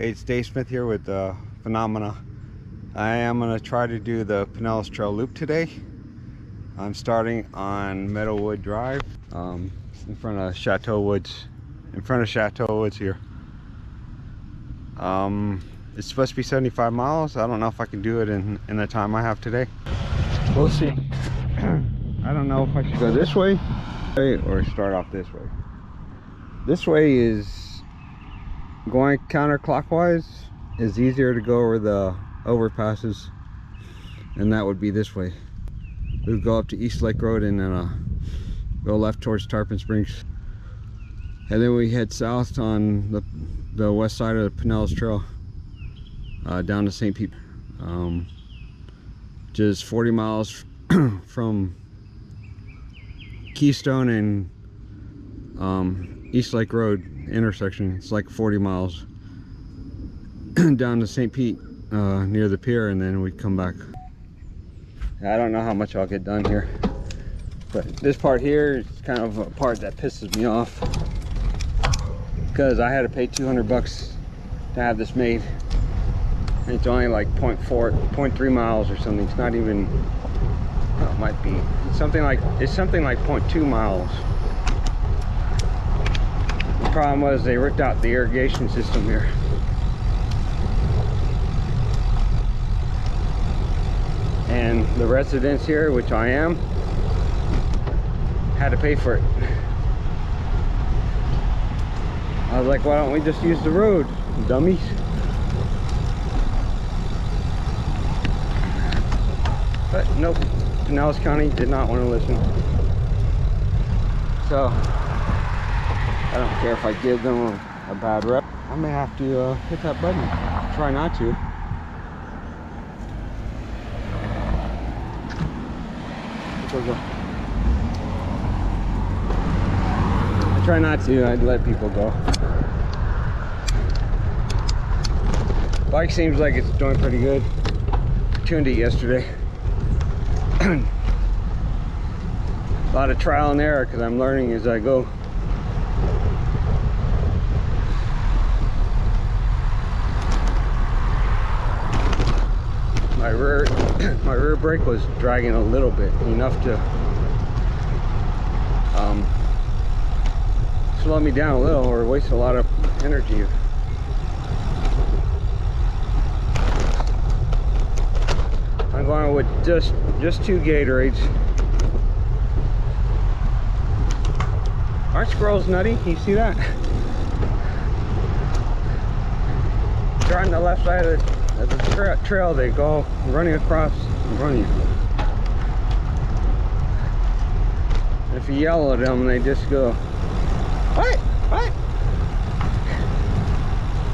Hey, it's Dave Smith here with Phenomena. I am going to try to do the Pinellas Trail Loop today. I'm starting on Meadow Wood Drive, in front of Chateau Woods. Here. It's supposed to be 75 miles. I don't know if I can do it in the time I have today. We'll see. I don't know if I should go this way or start off this way. This way is going counterclockwise is easier to go over the overpasses, and that would be this way. We would go up to East Lake Road and then go left towards Tarpon Springs, and then we head south on the west side of the Pinellas Trail down to St. Pete, just 40 miles from Keystone and East Lake Road intersection. It's like 40 miles down to St. Pete near the pier, and then we come back. I don't know how much I'll get done here, but this part here is kind of a part that pisses me off because I had to pay 200 bucks to have this made. And it's only like 0.3 miles or something. It's not even, well, it might be something like 0.2 miles. The problem was they ripped out the irrigation system here. And the residents here, which I am, had to pay for it. I was like, why don't we just use the road, dummies? But nope, Pinellas County did not want to listen. So I don't care if I give them a bad rep. I may have to hit that button. Try not to. I try not to. I'd let people go. Bike seems like it's doing pretty good. Tuned it yesterday. A lot of trial and error because I'm learning as I go. My rear brake was dragging a little bit, enough to slow me down a little or waste a lot of energy. I'm going with just 2 Gatorades. Aren't squirrels nutty? Can you see that? They're on the left side of the trail. They go running across in front of you. If you yell at them, they just go, "What? What?"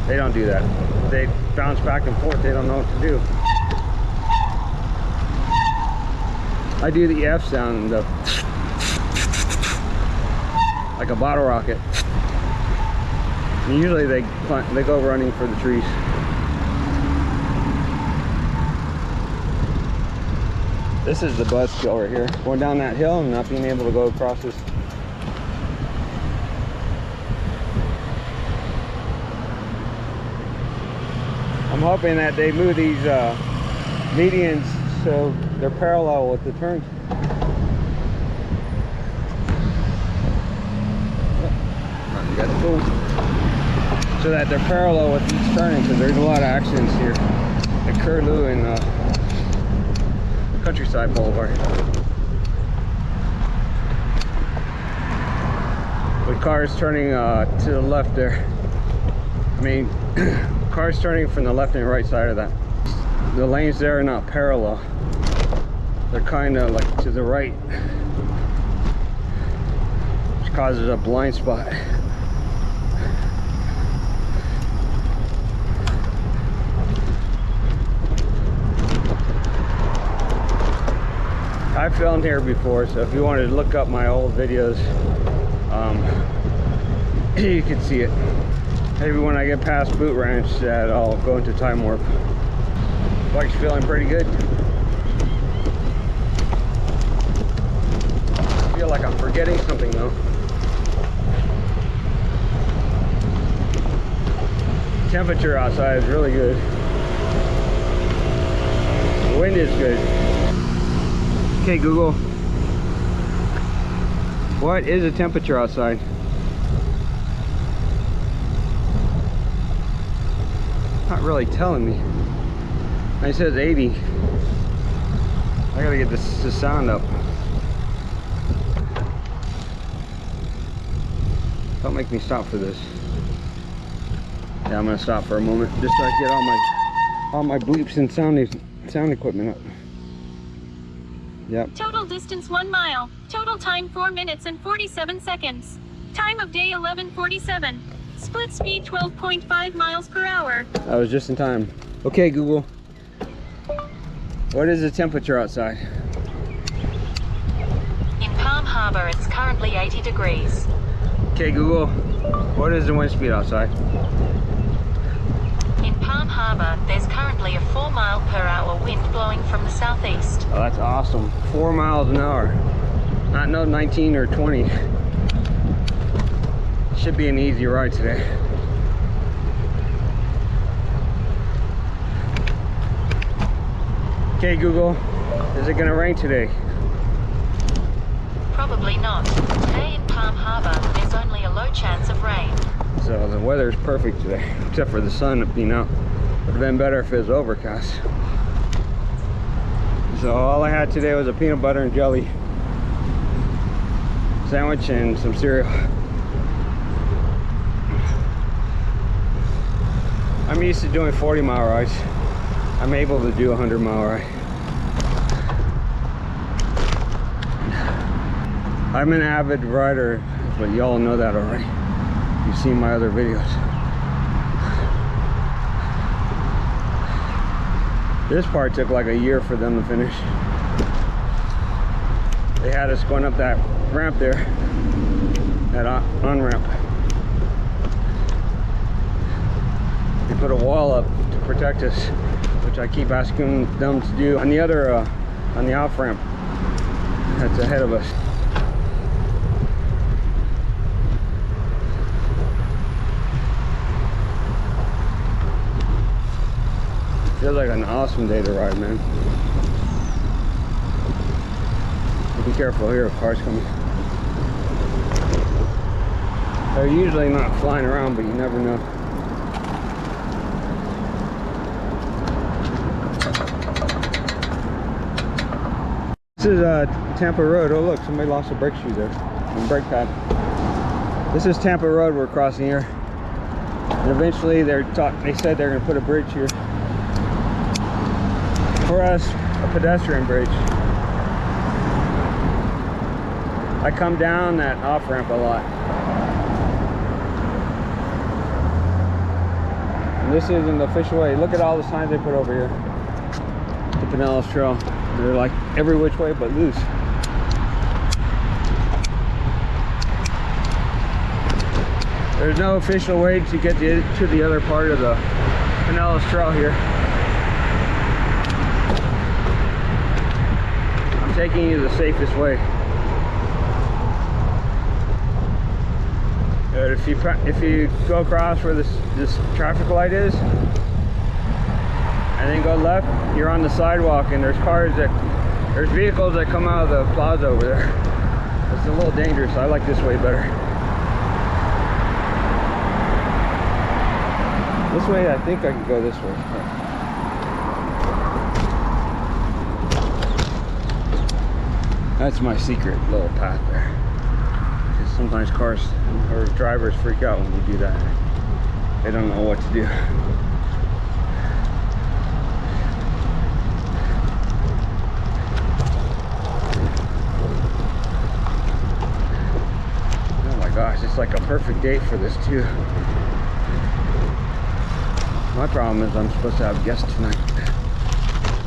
They don't do that. They bounce back and forth. They don't know what to do. I do the F sound, like a bottle rocket. And usually they go running for the trees. This is the buzzkill right here. Going down that hill and not being able to go across this. I'm hoping that they move these medians so they're parallel with the turns. You got the boom. So that they're parallel with each turning, because there's a lot of accidents here at Curlew and Countryside Boulevard. With cars turning to the left there. I mean, cars turning from the left and right side of that. The lanes there are not parallel. They're kind of like to the right, which causes a blind spot. I've filmed here before, so if you wanted to look up my old videos, you can see it. Maybe when I get past Boot Ranch, that I'll go into time warp. Bike's feeling pretty good. I feel like I'm forgetting something though. Temperature outside is really good. The wind is good. Okay, Google. What is the temperature outside? Not really telling me. It says 80. I gotta get this sound up. Don't make me stop for this. Yeah, I'm gonna stop for a moment just so I can get all my bleeps and sound equipment up. Yep. Total distance 1 mile. Total time 4 minutes and 47 seconds. Time of day 11:47. Split speed 12.5 miles per hour. I was just in time. Okay, Google. What is the temperature outside? In Palm Harbor, it's currently 80 degrees. Okay, Google. What is the wind speed outside? In Palm Harbor, there's currently a 4 mile per hour wind blowing from the southeast. Oh, that's awesome. 4 miles an hour. Not no 19 or 20. Should be an easy ride today. Okay, Google. Is it gonna rain today? Probably not. Today in Palm Harbor, there's only a low chance of rain. So the weather is perfect today, except for the sun being out. Would have been better if it was overcast. So all I had today was a peanut butter and jelly sandwich and some cereal. I'm used to doing 40-mile rides. I'm able to do a 100-mile ride. I'm an avid rider, but y'all know that already. You've seen my other videos. This part took like a year for them to finish. They had us going up that ramp there, that on-ramp. They put a wall up to protect us, which I keep asking them to do on the other, on the off-ramp that's ahead of us. Feels like an awesome day to ride, man. Be careful here, cars coming. They're usually not flying around, but you never know. This is Tampa Rd. Oh look, somebody lost a brake shoe there. And brake pad. This is Tampa Rd we're crossing here. And eventually they said they're going to put a bridge here. For us, a pedestrian bridge. I come down that off-ramp a lot. And this is an official way. Look at all the signs they put over here. The Pinellas Trail. They're like every which way but loose. There's no official way to get to the other part of the Pinellas Trail here. I'm taking you the safest way. But if you go across where this traffic light is, and then go left, you're on the sidewalk, and there's vehicles that come out of the plaza over there. It's a little dangerous. I like this way better. This way, I think I can go this way. That's my secret little path there. Because sometimes cars or drivers freak out when you do that. They don't know what to do. Oh my gosh, it's like a perfect day for this too. My problem is I'm supposed to have guests tonight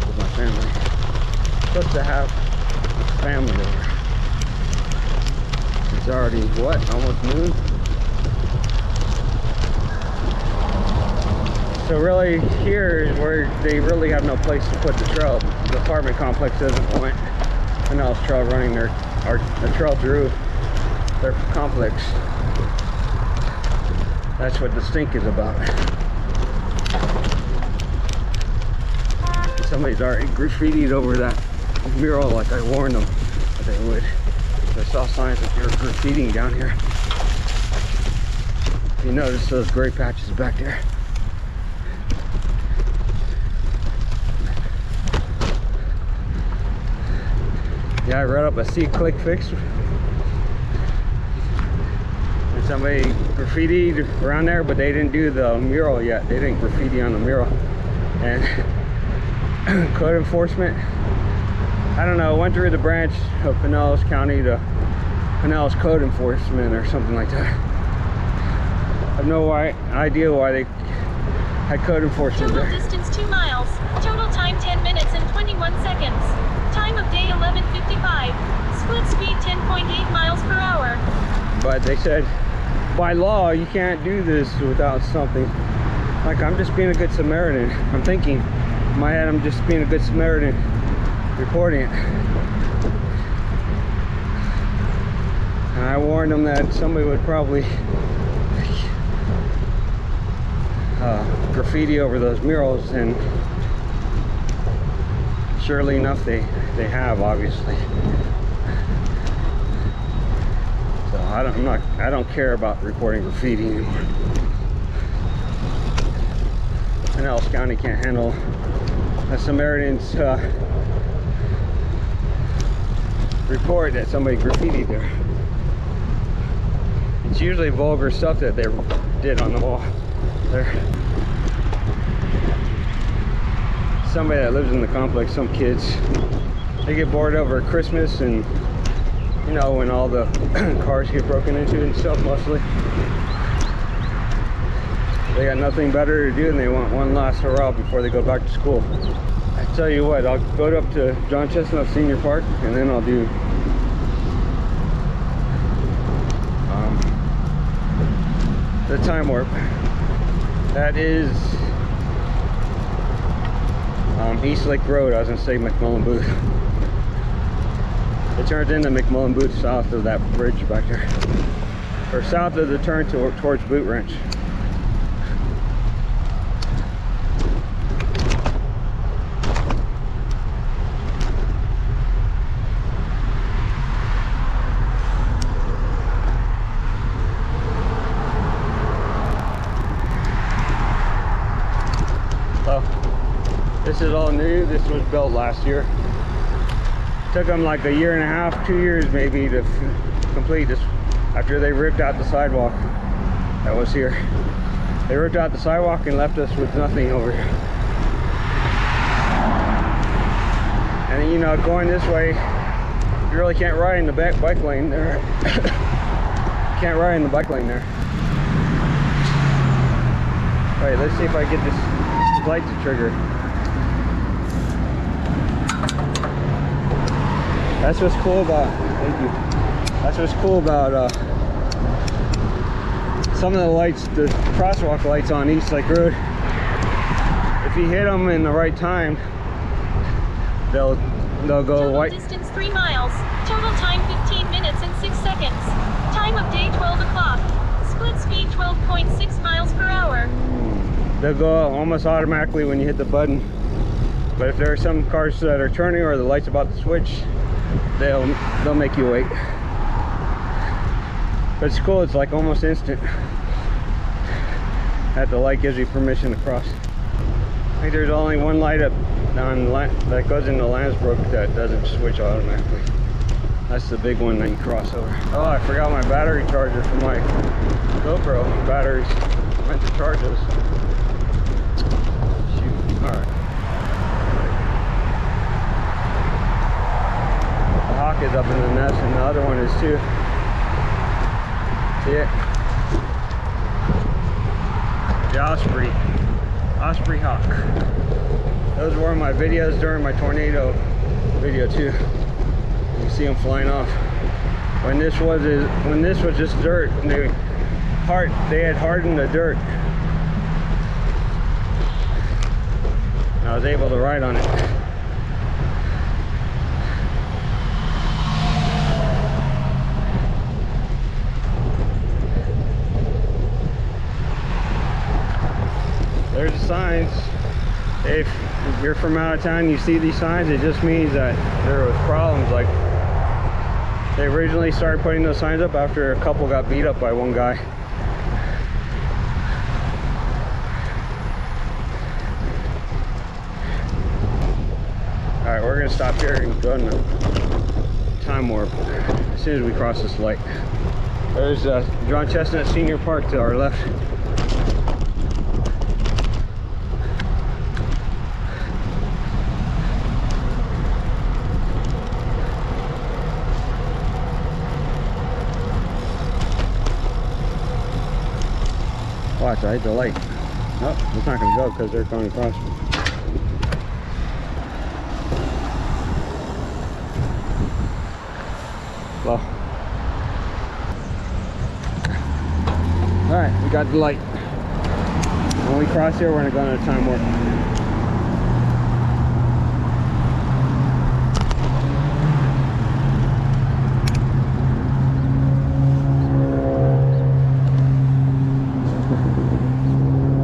with my family. I'm supposed to have family over. It's already, what, almost noon? So really, here is where they really have no place to put the trail. The apartment complex doesn't want Pinellas Trail running the trail through their complex. That's what the stink is about. somebody's already graffitied over that mural like I warned them that they would. I saw signs that they were graffitiing down here. You notice those gray patches back there. Yeah, I read up a C-click fix. And somebody graffitied around there, but they didn't do the mural yet. They didn't graffiti on the mural. And code enforcement, I don't know, went through the branch of Pinellas County to Pinellas Code Enforcement or something like that. I have no idea why they had code enforcement Total there. distance 2 miles. Total time 10 minutes and 21 seconds. Time of day 11:55. Split speed 10.8 miles per hour. But they said, by law, you can't do this without something. Like, I'm just being a good Samaritan. I'm thinking, in my head, I'm just being a good Samaritan, reporting it. And I warned them that somebody would probably graffiti over those murals, and surely enough, they have, obviously. So I don't care about reporting graffiti anymore. Pinellas County can't handle a Samaritan's report that somebody graffitied there. It's usually vulgar stuff that they did on the wall there. Somebody that lives in the complex, some kids, they get bored over Christmas and, you know, when all the cars get broken into and stuff, mostly. They got nothing better to do and they want one last hurrah before they go back to school. I tell you what, I'll go up to John Chesnut Senior Park and then I'll do the time warp. That is East Lake Road. I was gonna say McMullen Booth. It turns into McMullen Booth south of that bridge back there, or south of the turn towards Boot Ranch. This is all new. This was built last year. Took them like a year and a half, 2 years maybe to complete this, after they ripped out the sidewalk that was here. They ripped out the sidewalk and left us with nothing over here. And you know, going this way, you really can't ride in the bike lane there. Can't ride in the bike lane there. Wait, let's see if I get this light to trigger. That's what's cool about, thank you. That's what's cool about some of the lights, the crosswalk lights on East Lake Road. If you hit them in the right time, they'll go Total white. distance 3 miles. Total time 15 minutes and 6 seconds. Time of day 12 o'clock. Split speed 12.6 miles per hour. They'll go almost automatically when you hit the button. But if there are some cars that are turning or the light's about to switch, they'll make you wait. But it's cool, it's like almost instant that the light gives you permission to cross. I think there's only one light up on that goes into Landsbrook that doesn't switch automatically. That's the big one that you cross over. Oh, I forgot my battery charger for my GoPro batteries. I meant to charge those. Shoot, alright. Hawk is up in the nest and the other one is too. See it? The Osprey hawk. Those were my videos during my tornado video too. You see them flying off. When this was just dirt, they had hardened the dirt. And I was able to ride on it. There's the signs. if you're from out of town, you see these signs, it just means that there was problems. Like, they originally started putting those signs up after a couple got beat up by one guy. All right, we're gonna stop here and go in the time warp as soon as we cross this light. There's John Chesnut Senior Park to our left. Watch, I hit the light. Nope, it's not gonna go because they're going across. Well, all right, we got the light. When we cross here, we're gonna go into time warp.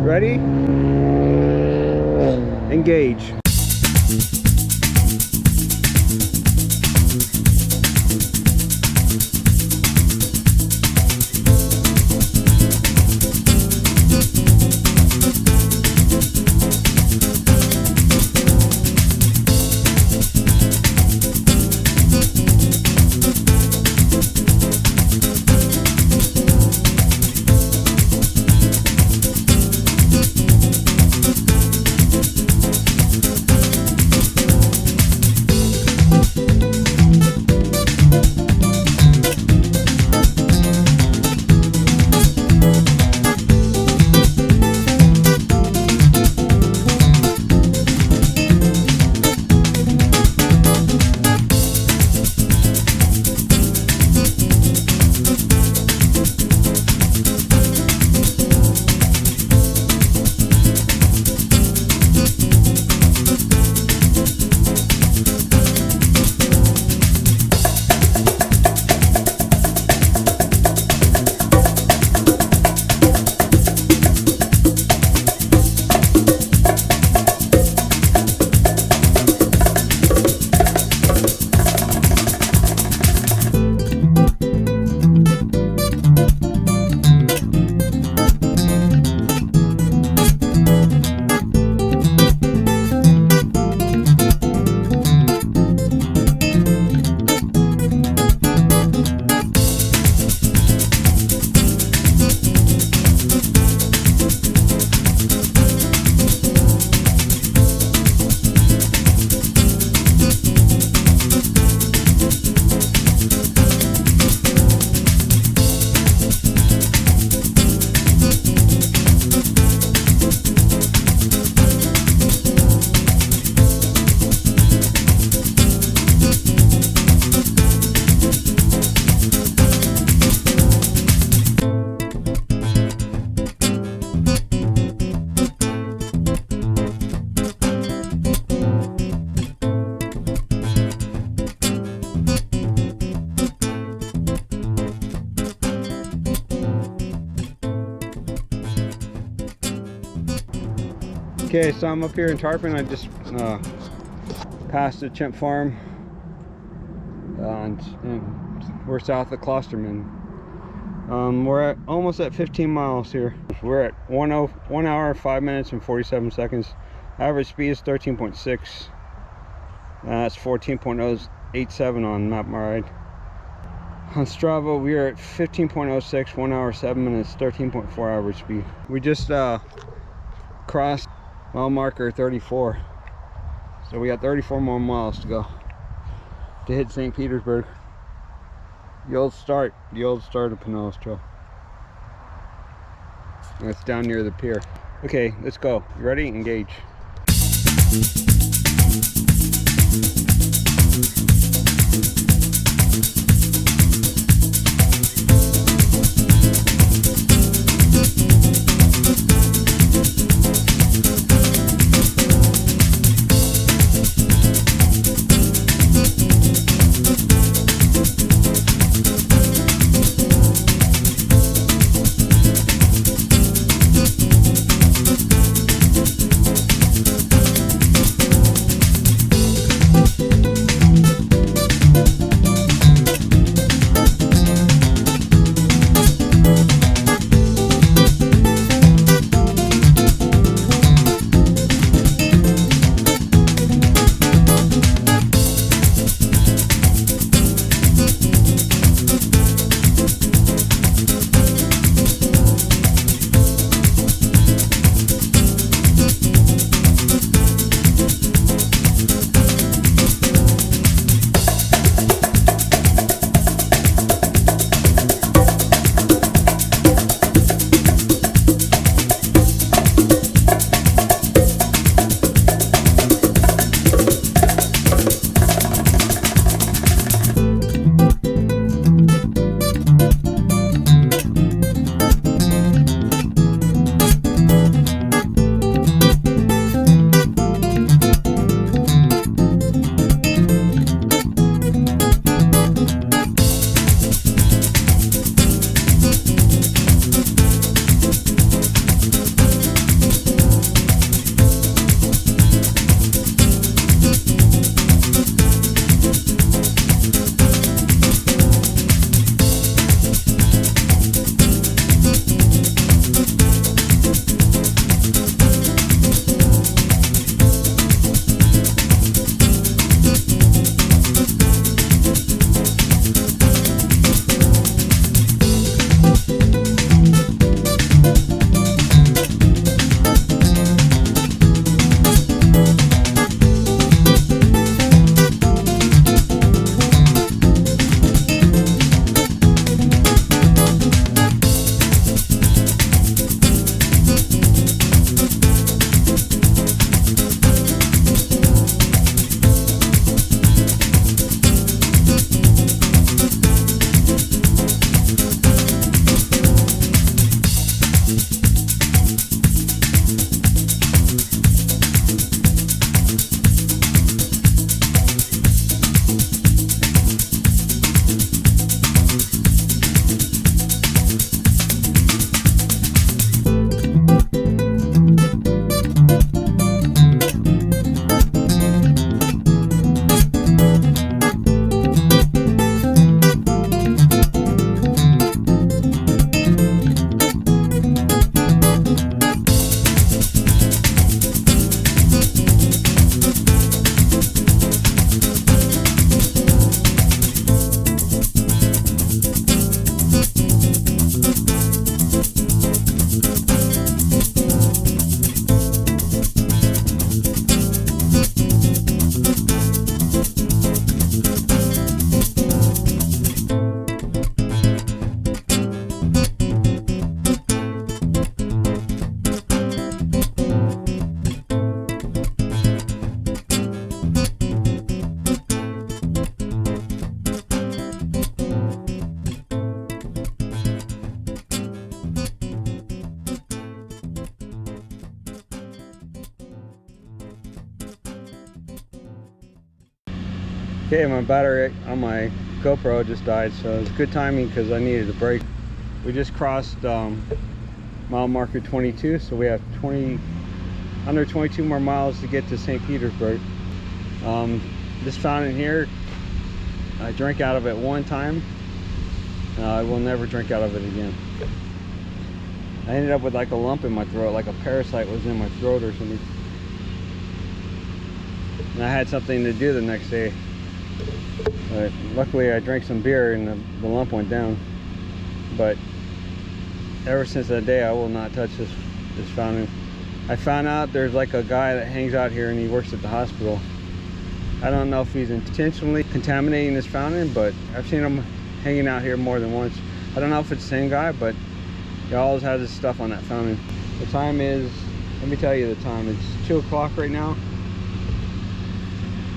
Ready? Engage. Okay, so I'm up here in Tarpon. I just passed the Chimp farm, and we're south of Klosterman. We're almost at 15 miles here. We're at 1 hour, 5 minutes and 47 seconds. Average speed is 13.6. That's 14.087 on map my ride. On Strava, we are at 15.06, 1 hour, 7 minutes, 13.4 average speed. We just crossed mile marker 34, so we got 34 more miles to go to hit St. Petersburg, the old start of Pinellas Trail. And it's down near the pier. Okay, let's go. You ready? Engage. Okay, my battery on my GoPro just died, so it's good timing because I needed a break. We just crossed mile marker 22, so we have under 22 more miles to get to St. Petersburg. This fountain here, I drank out of it one time. I will never drink out of it again. I ended up with like a lump in my throat, like a parasite was in my throat or something. And I had something to do the next day. Luckily I drank some beer and the lump went down. But ever since that day I will not touch this fountain. I found out there's like a guy that hangs out here and he works at the hospital. I don't know if he's intentionally contaminating this fountain, but I've seen him hanging out here more than once. I don't know if it's the same guy, but he always has his stuff on that fountain. The time is, let me tell you the time, it's 2 o'clock right now.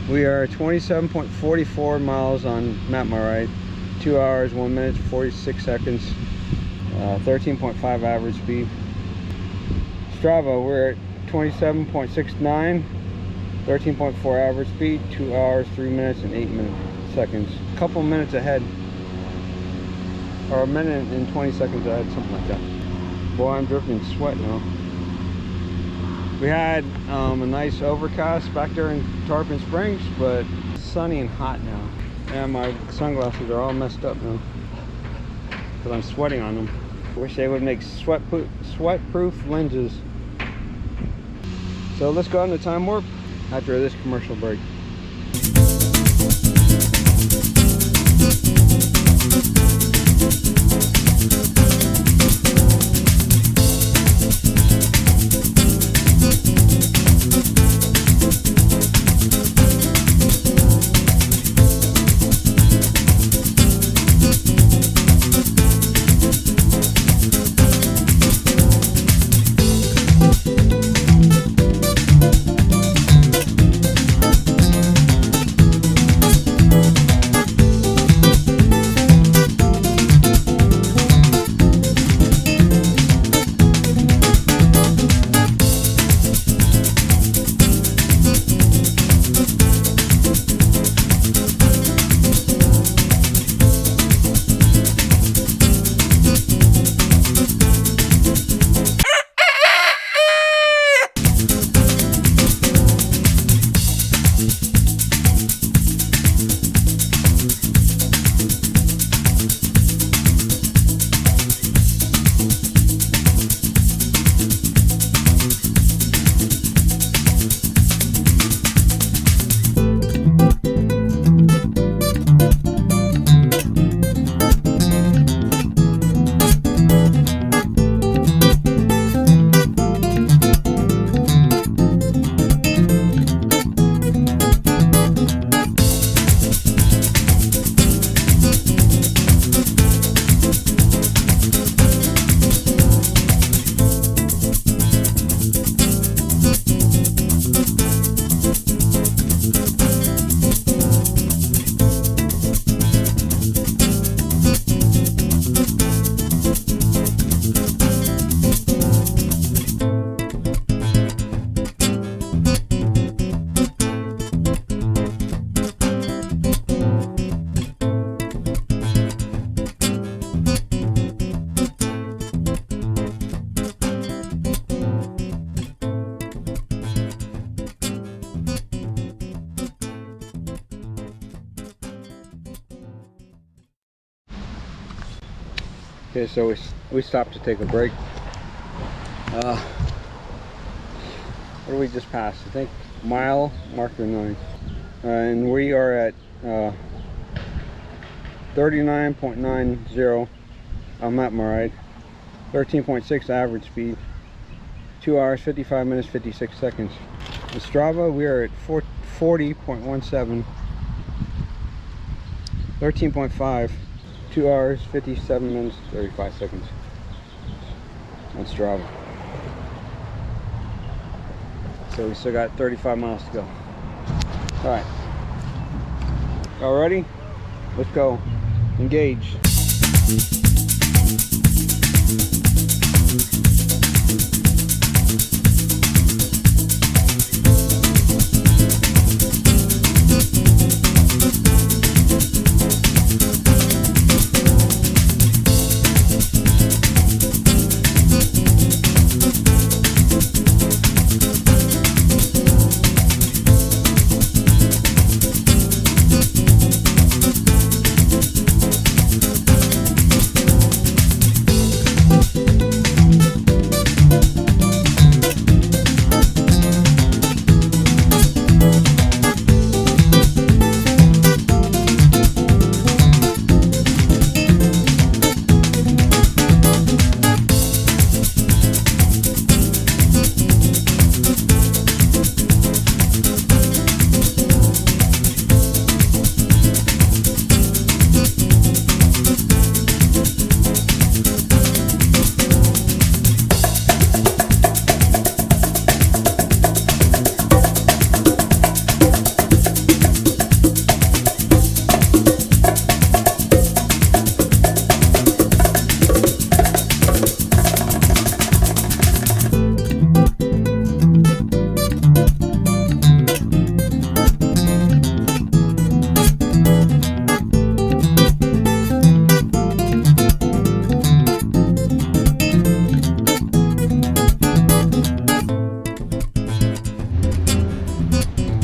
We are 27.44 miles on Map My Ride, 2 hours, 1 minute, 46 seconds, 13.5 average speed. Strava, we're at 27.69, 13.4 average speed, 2 hours, 3 minutes, and 8 seconds. A couple minutes ahead, or a minute and 20 seconds ahead, something like that. Boy, I'm dripping sweat now. We had a nice overcast back there in Tarpon Springs, but it's sunny and hot now. And my sunglasses are all messed up now because I'm sweating on them. Wish they would make sweat-proof lenses. So let's go on the time warp after this commercial break. Okay, so we stopped to take a break. What did we just pass? I think mile marker 9. And we are at 39.90 on Map My Ride, 13.6 average speed, 2 hours, 55 minutes, 56 seconds. In Strava, we are at 40.17, 13.5, 2 hours, 57 minutes, 35 seconds on Strava. So we still got 35 miles to go. All right, all ready? Let's go. Engage.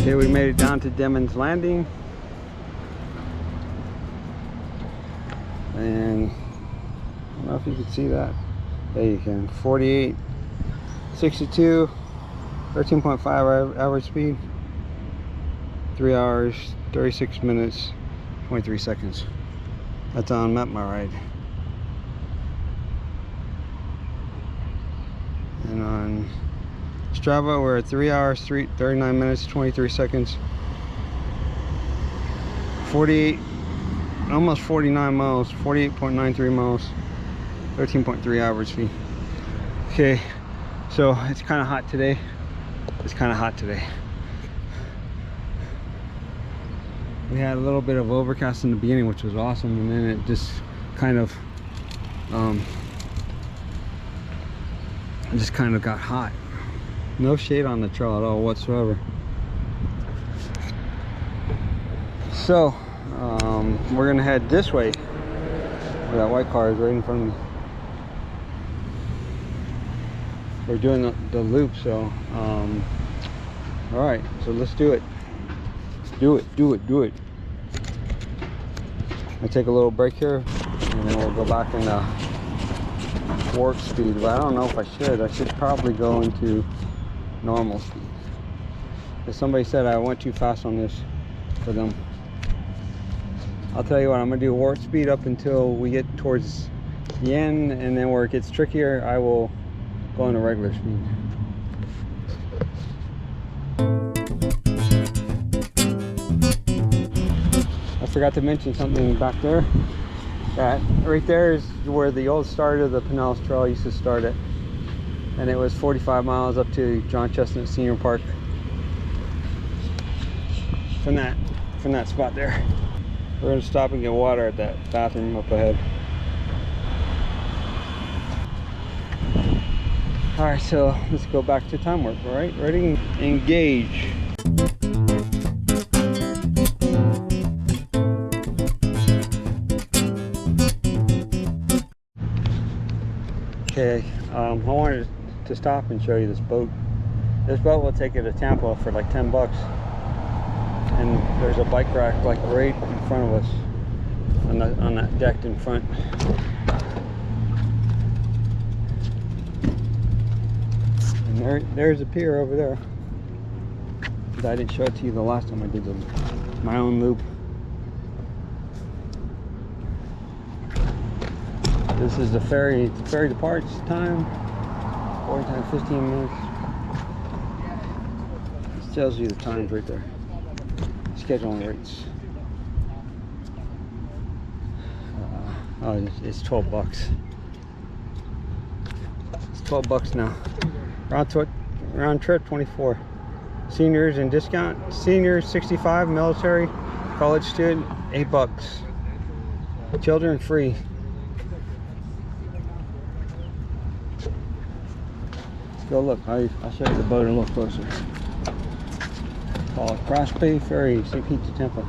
Okay, we made it down to Demens Landing. And I don't know if you can see that. There you can. 48, 62, 13.5 average speed. 3 hours, 36 minutes, 23 seconds. That's on Map My Ride. And on Strava, we're at 3 hours, 39 minutes, 23 seconds. 48, almost 49 miles, 48.93 miles, 13.3 average speed. Okay, so it's kind of hot today. It's kind of hot today. We had a little bit of overcast in the beginning, which was awesome, and then it just kind of got hot. No shade on the trail at all whatsoever. So we're gonna head this way. That white car is right in front of me. We're doing the loop, so all right, so let's do it. Do it. I'll take a little break here, and then we'll go back into warp speed. But I don't know if I should. I should probably go into normal speed. If somebody said I went too fast on this for them. I'll tell you what, I'm gonna do warp speed up until we get towards the end, and then where it gets trickier, I will go into regular speed. I forgot to mention something back there. That right there is where the old start of the Pinellas Trail used to start at, and it was 45 miles up to John Chesnut Senior Park. From that spot there. We're gonna stop and get water at that bathroom up ahead. All right, so let's go back to time work. All right, ready, engage. Okay, I wanted to stop and show you this boat. This boat will take you to Tampa for like 10 bucks. And there's a bike rack like right in front of us on that deck in front. And there's a pier over there. I didn't show it to you the last time I did my own loop. This is the ferry. The ferry departs time 15 minutes. This tells you the times right there. Scheduling rates. Oh, it's 12 bucks. It's 12 bucks now. Round trip 24. Seniors and discount. Seniors 65. Military, college student 8 bucks. Children free. Let's go look. I'll show you the boat a little closer. Called Cross Bay Ferry, St. Pete to Tampa.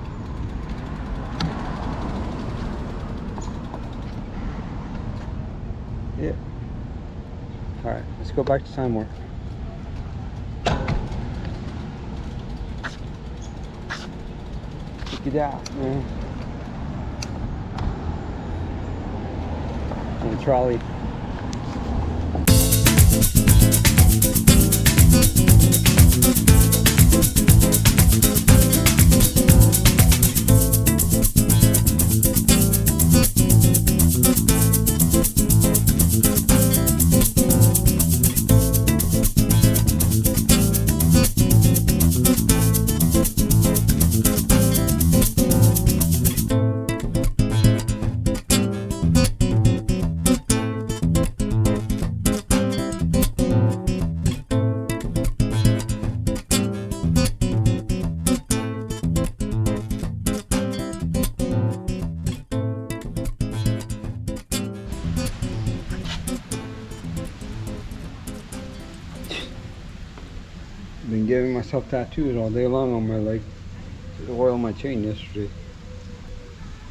Yeah. All right, let's go back to time work. Check it out, man. And the trolley. Been giving myself tattoos all day long on my leg. The oil on my chain yesterday.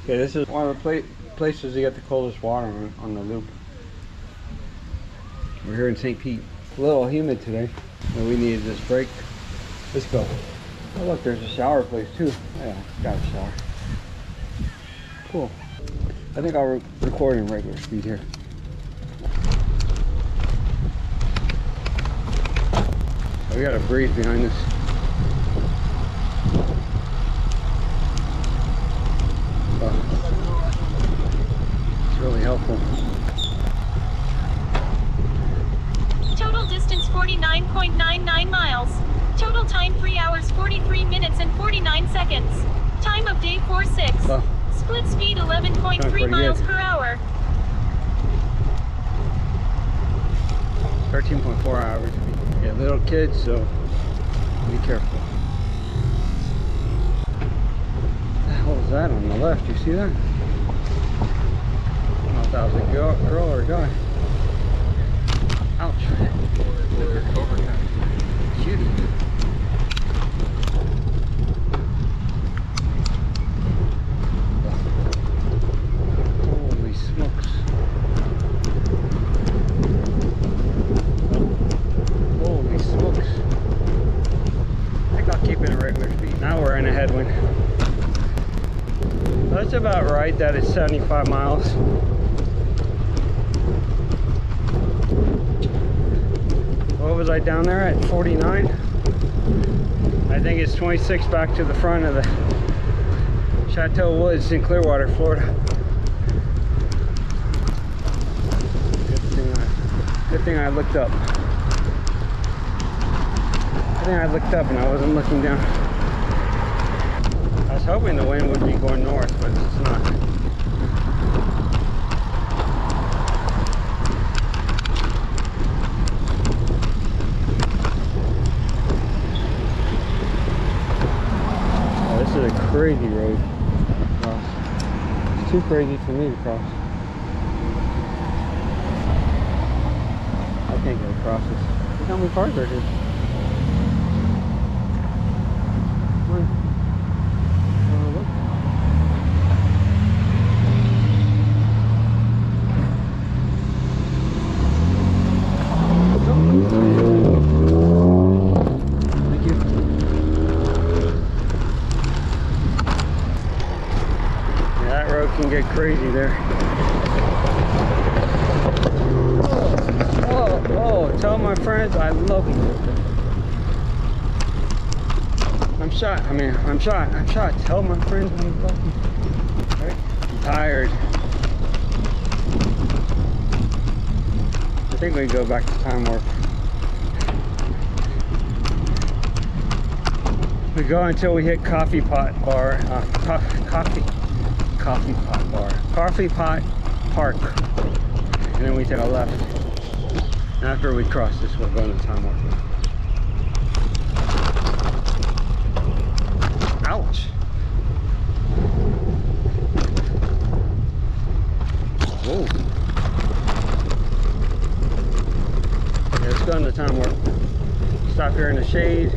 Okay, this is one of the places to get the coldest water on the loop. We're here in St. Pete. It's a little humid today, and we needed this break. Let's go. Oh look, there's a shower place too. Yeah, got a shower. Cool. I think I'll record in regular speed here. We got a breeze behind us. It's really helpful. Total distance 49.99 miles. Total time 3 hours 43 minutes and 49 seconds. Time of day 4-6. Oh. Split speed 11.3 miles per hour. 13.4 hours. Yeah, little kids, so be careful. What the hell is that on the left? You see that? I don't know if that was a girl or a guy. Ouch. Cutie. Holy smokes. Holy smokes. I think I'll keep it at regular speed. Now we're in a headwind. That's about right, that is 75 miles. What was I down there at? 49? I think it's 26 back to the front of the Chateau Woods in Clearwater, Florida. Good thing I looked up. I think I looked up and I wasn't looking down. I was hoping the wind would be going north, but it's not. Oh, this is a crazy road to cross. It's too crazy for me to cross. I can't get across this. Look how many cars are here. Can get crazy there. Whoa, tell my friends I love them. I'm shot. Tell my friends I love them. Right? I'm tired. I think we go back to time warp. We go until we hit Coffee Pot Bar. Coffee Pot Park, and then we take a left. After we cross this, we'll go into time warp. Ouch! Whoa! Okay, let's go into time warp. Stop here in the shade.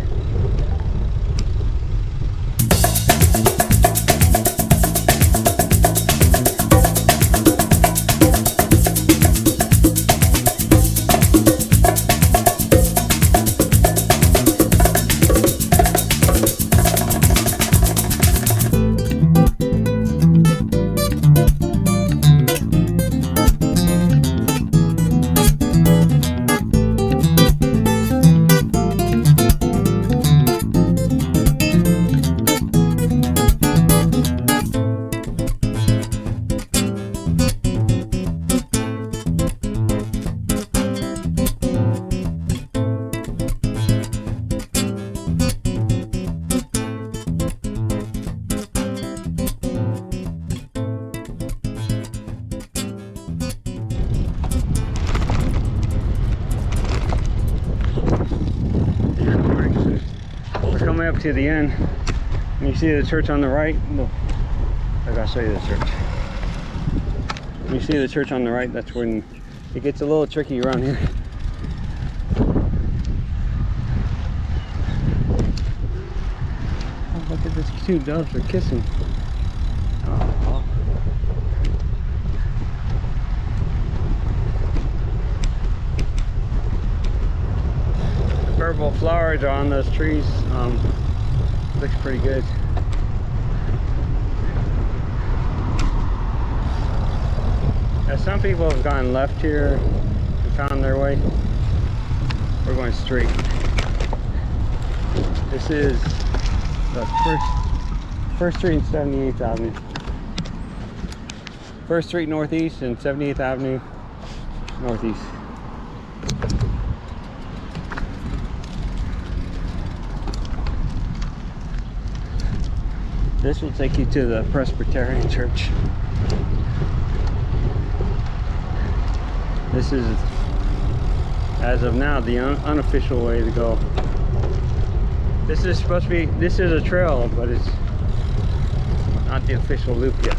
Up to the end, and you see the church on the right. Look, I gotta show you the church. When you see the church on the right, that's when it gets a little tricky around here. Oh, look at these two doves, they're kissing. Oh. The purple flowers are on those trees. Looks pretty good. Now, some people have gone left here and found their way. We're going straight. This is the first street in 78th Avenue. First Street Northeast and 78th Avenue Northeast. This will take you to the Presbyterian Church. This is, as of now, the unofficial way to go. This is supposed to be, this is a trail, but it's not the official loop yet.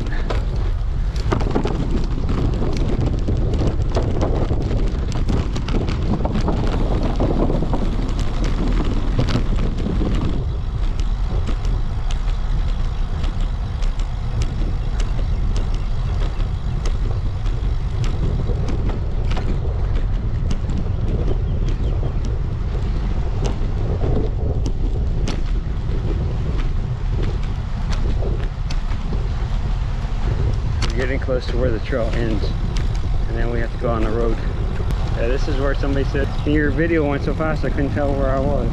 Close to where the trail ends, and then we have to go on the road. Yeah, this is where somebody said your video went so fast I couldn't tell where I was,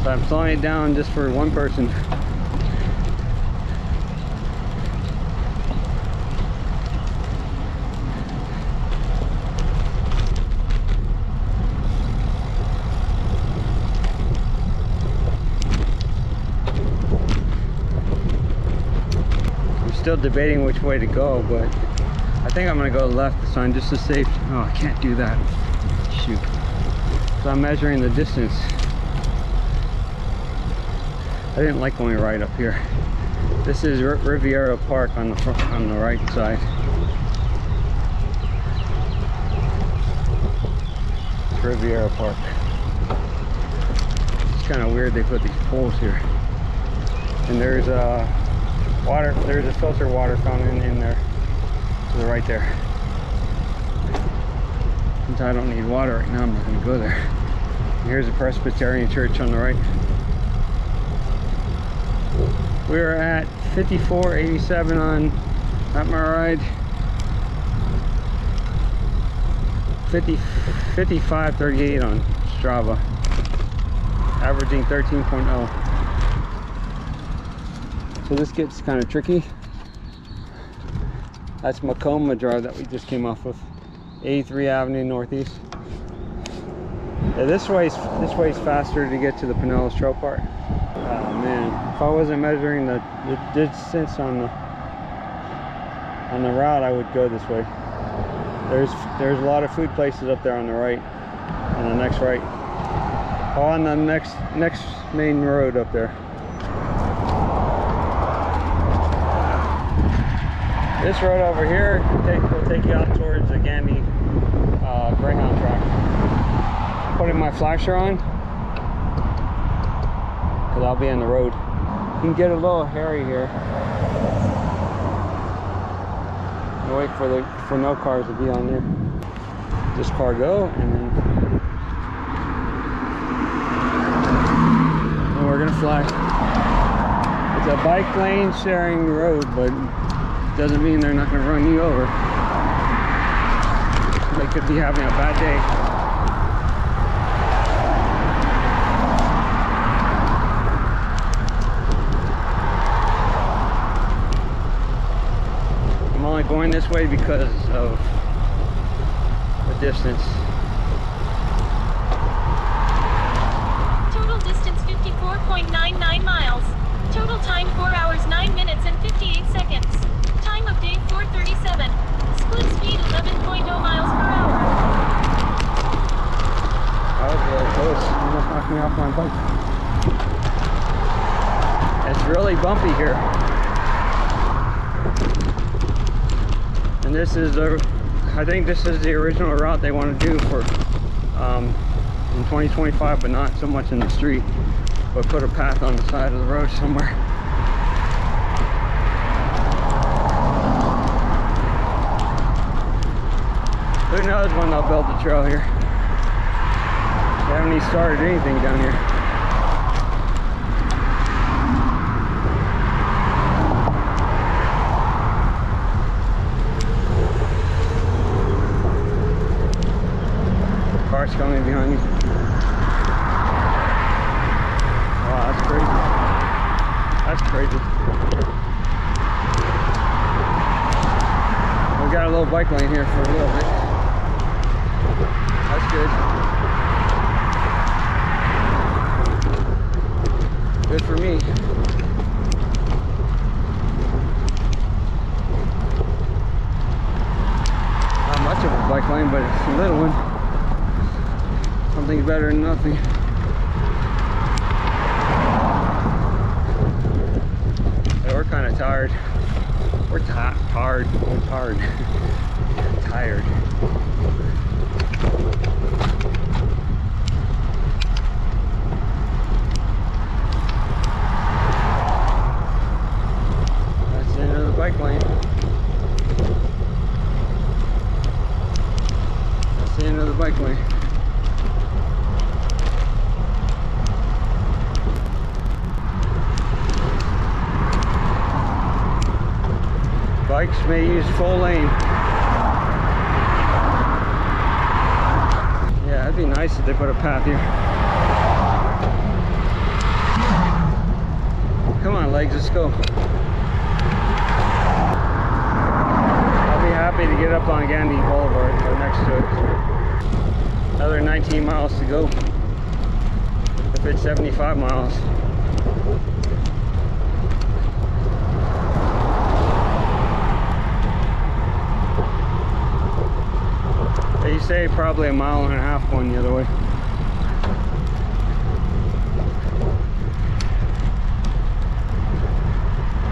so I'm slowing it down just for one person. Still debating which way to go, but I think I'm gonna go left this time just to save. Oh, I can't do that. Shoot. So I'm measuring the distance. I didn't like going right up here. This is Riviera Park on the front, on the right side. It's Riviera Park. It's kind of weird they put these poles here, and there's water, there's a filter water fountain in there to the right there. Since I don't need water right now, I'm not going to go there. And here's the Presbyterian Church on the right. We're at 5487 on Tampa Rd, 5538 on Strava, averaging 13.0. So this gets kind of tricky. That's Macomb Drive that we just came off of. 83 Avenue Northeast. Yeah, this way's faster to get to the Pinellas Trail part. Oh man, if I wasn't measuring the distance on the route, I would go this way. There's a lot of food places up there on the right, and the next right. Oh, on the next main road up there. This road over here will take you out towards the Gandy Greyhound track. Putting my flasher on because I'll be on the road. You can get a little hairy here. I'll wait for no cars to be on there. This car go, and we're gonna fly. It's a bike lane sharing road, but doesn't mean they're not going to run you over. They could be having a bad day. I'm only going this way because of the distance. Total distance 54.99 miles. Total time 4 hours 9 minutes and 58 seconds. Time of day 4:37. Split speed 11.0 miles per hour. That was really close. Almost knocked me off my bike. It's really bumpy here. And this is I think this is the original route they want to do for in 2025, but not so much in the street, but put a path on the side of the road somewhere. Who knows when they'll build the trail here. They haven't even started anything down here. crazy. We got a little bike lane here for a little bit. That's good. Good for me. Not much of a bike lane, but it's a little one. Something's better than nothing. Yeah, we're kind of tired. We're tired. We're tired. Tired. That's the end of the bike lane. That's the end of the bike lane. Bikes may use full lane. Yeah, it'd be nice if they put a path here. Come on, legs, let's go. I'll be happy to get up on Gandy Blvd or next to it. Another 19 miles to go. If it's 75 miles. They say probably a mile and a half going the other way.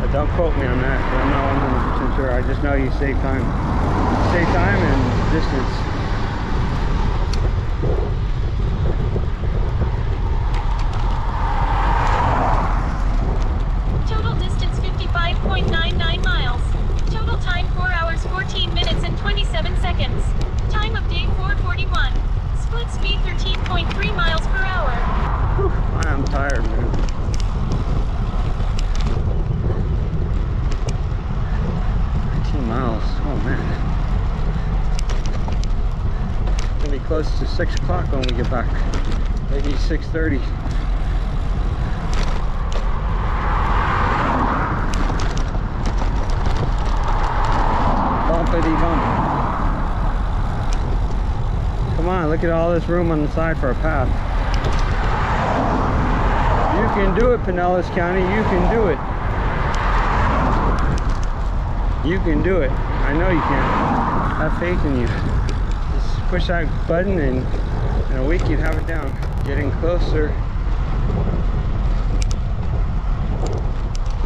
But don't quote me on that, but I'm not 100% sure. I just know you save time. Save time and distance. Total distance 55.99 miles. Total time 4 hours 14 minutes and 27 seconds. Time of day 4:41. Split speed 13.3 miles per hour. Whew, I am tired, man. Miles. Oh man. It's gonna be close to 6 o'clock when we get back. Maybe 6:30. Bumpity bump. Come on, look at all this room on the side for a path. You can do it, Pinellas County. You can do it. You can do it. I know you can. Have faith in you. Just push that button and in a week you'd have it down. Getting closer.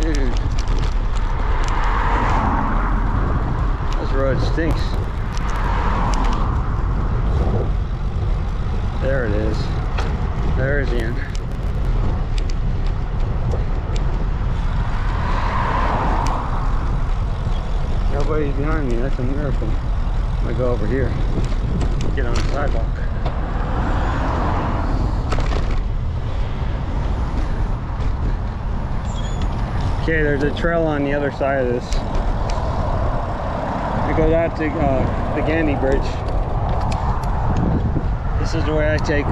Dude. This road stinks. There it is. There's the end. Nobody's behind me, that's a miracle. I'm gonna go over here, get on the sidewalk. Okay, there's a trail on the other side of this. It goes out to the Gandy Bridge. This is the way I take.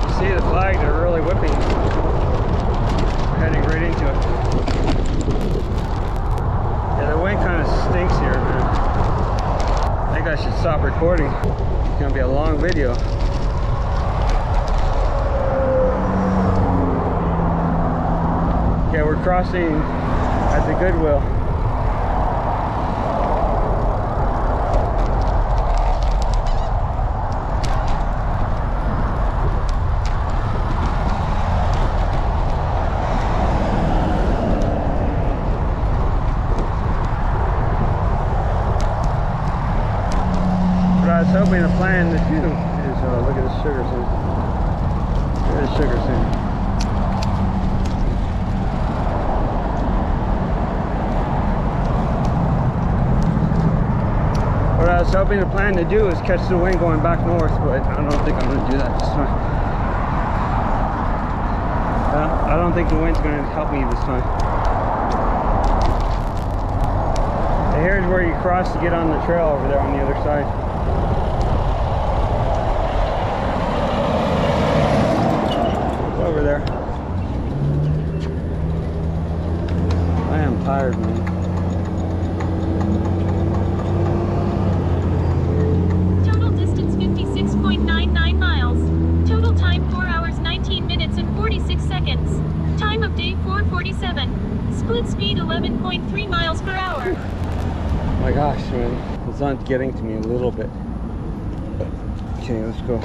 You see the flag, they're really whipping. Heading right into it. Yeah, the wind kind of stinks here, man. I think I should stop recording. It's gonna be a long video. Okay, we're crossing at the Goodwill. Hoping the plan to do is look at the sugar cane. Look at the sugar cane. What I was hoping the plan to do is catch the wind going back north, but I don't think I'm going to do that this time. I don't think the wind's going to help me this time. And here's where you cross to get on the trail over there on the other side. gosh, man. The sun's getting to me a little bit. Okay, let's go.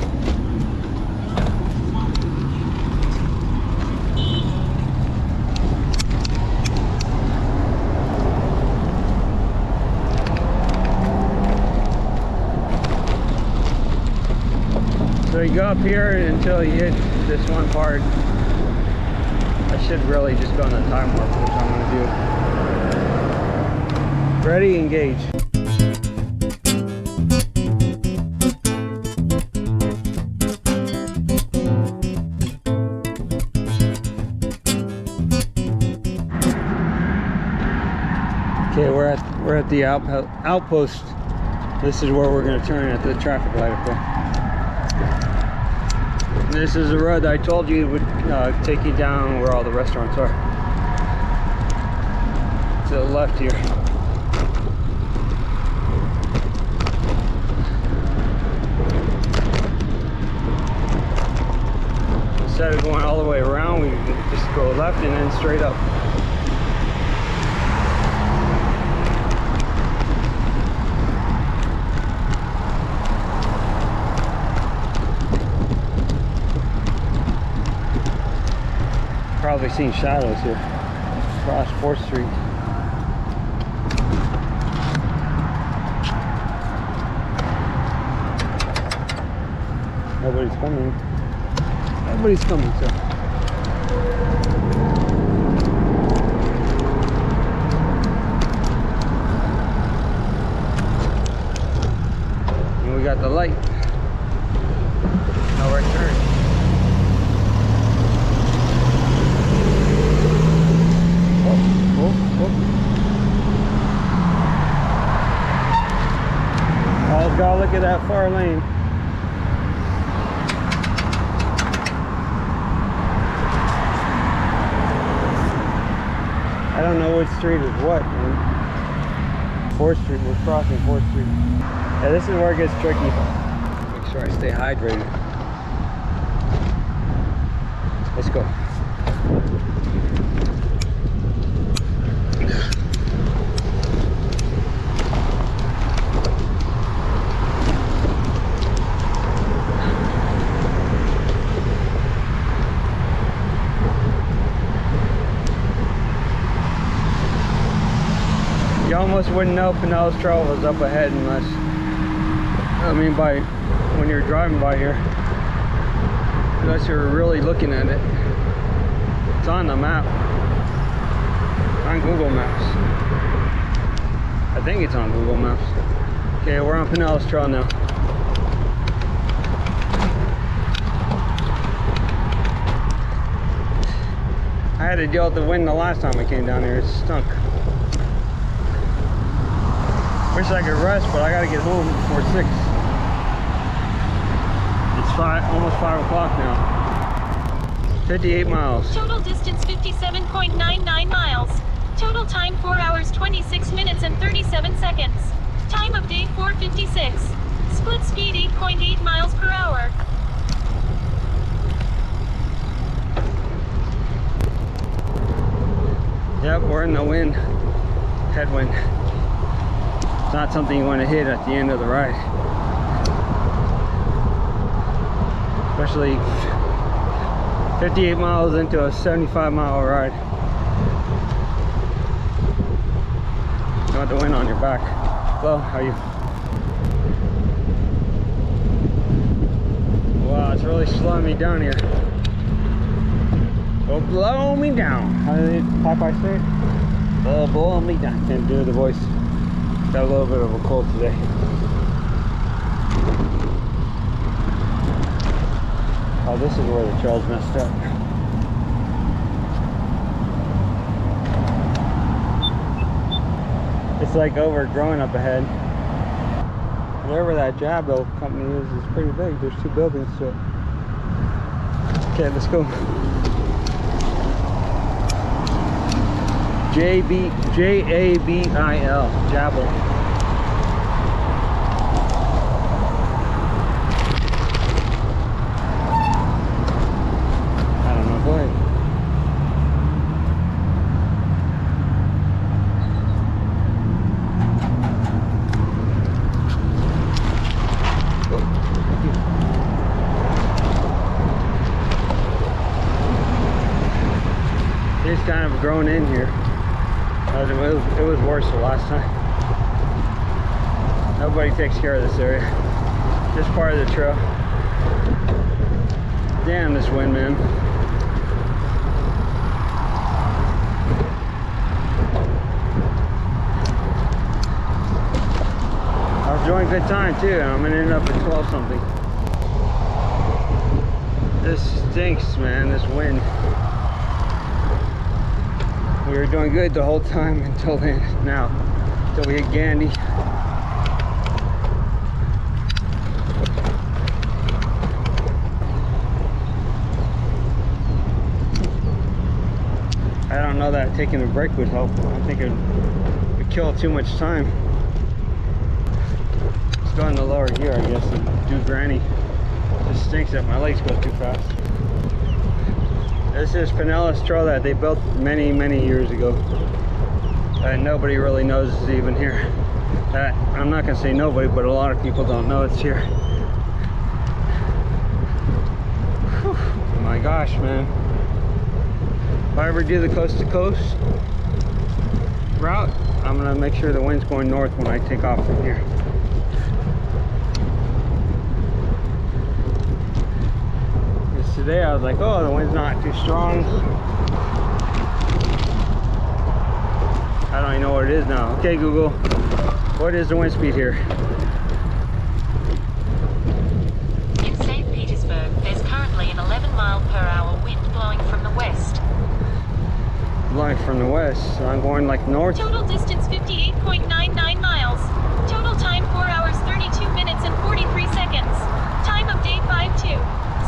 So you go up here until you hit this one part. I should really just go on the time warp, which I'm going to do. Ready, engage. Okay, we're at the outpost. This is where we're going to turn at the traffic light up there. This is the road that I told you would take you down where all the restaurants are. To the left here. Instead of going all the way around, we just go left and then straight up. Probably seen shadows here across 4th Street. Nobody's coming. Nobody's coming, so. And we got the light. No right turn. Oh God, look at that far lane. I don't know which street is what, man. 4th Street, we're crossing 4th Street. Yeah, this is where it gets tricky. Make sure I stay hydrated. Let's go. You almost wouldn't know Pinellas Trail was up ahead unless, I mean, when you're driving by here, unless you're really looking at it. It's on the map, on Google Maps. I think it's on Google Maps. Okay, we're on Pinellas Trail now. I had to deal with the wind the last time I came down here. It stunk. Wish I could rest, but I gotta get home before 6. It's almost 5 o'clock now. 58 miles. Total distance 57.99 miles. Total time 4 hours 26 minutes and 37 seconds. Time of day 4:56. Split speed 8.8 miles per hour. Yep, we're in the wind. Headwind. It's not something you want to hit at the end of the ride. Especially 58 miles into a 75-mile ride. You want the wind on your back. Hello, how are you? Wow, it's really slowing me down here. Oh, blow me down. How did Popeye say it? Oh, blow me down. Can't do the voice. Got a little bit of a cold today. Oh, this is where the trail's messed up. It's like overgrown up ahead. Wherever that Jabbo company is pretty big. There's 2 buildings to it. Okay, let's go. Jabil, Jabble. I don't know, go ahead. It's kind of grown in here. It was worse the last time. Nobody takes care of this area. This part of the trail. Damn, this wind, man. I was enjoying good time too, and I'm gonna end up at 12 something. This stinks, man, this wind. We were doing good the whole time until then, now, until we hit Gandy. I don't know that taking a break would help. I think it would kill too much time. Let's go in the lower gear, I guess, and do granny. It just stinks that my legs go too fast. This is Pinellas Trail that they built many, many years ago. And nobody really knows it's even here. I'm not gonna say nobody, but a lot of people don't know it's here. Whew. Oh my gosh, man. If I ever do the coast to coast route, I'm gonna make sure the wind's going north when I take off from here. Because today I was like, oh, the wind's not too strong. I don't even know what it is now. Okay, Google, what is the wind speed here? In St. Petersburg, there's currently an 11-mile-per-hour wind blowing from the west. Blowing from the west, so I'm going like north. Total distance 58.99 miles. Total time 4 hours 32 minutes and 43 seconds. Time of day 5-2.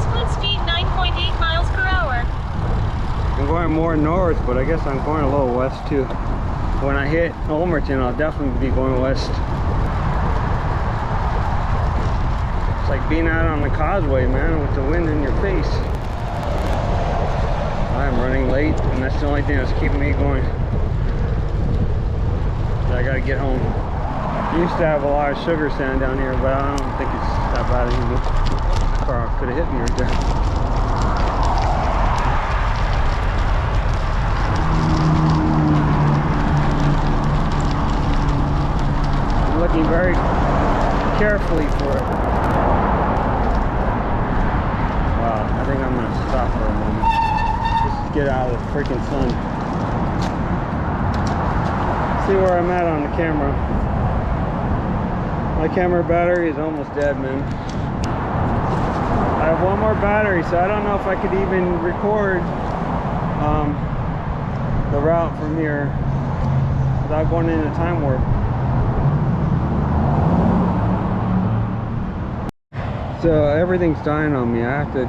Split speed 9.8 miles per hour. I'm going more north, but I guess I'm going a little west too. When I hit Ulmerton, I'll definitely be going west. It's like being out on the causeway, man, with the wind in your face. I'm running late, and that's the only thing that's keeping me going. So I gotta get home. Used to have a lot of sugar sand down here, but I don't think it's that bad anymore. The car could have hit me right there. Looking very carefully for it. Wow, I think I'm gonna stop for a moment. Just get out of the freaking sun. See where I'm at on the camera. My camera battery is almost dead, man. I have one more battery, so I don't know if I could even record the route from here without going into time warp. So everything's dying on me. I have to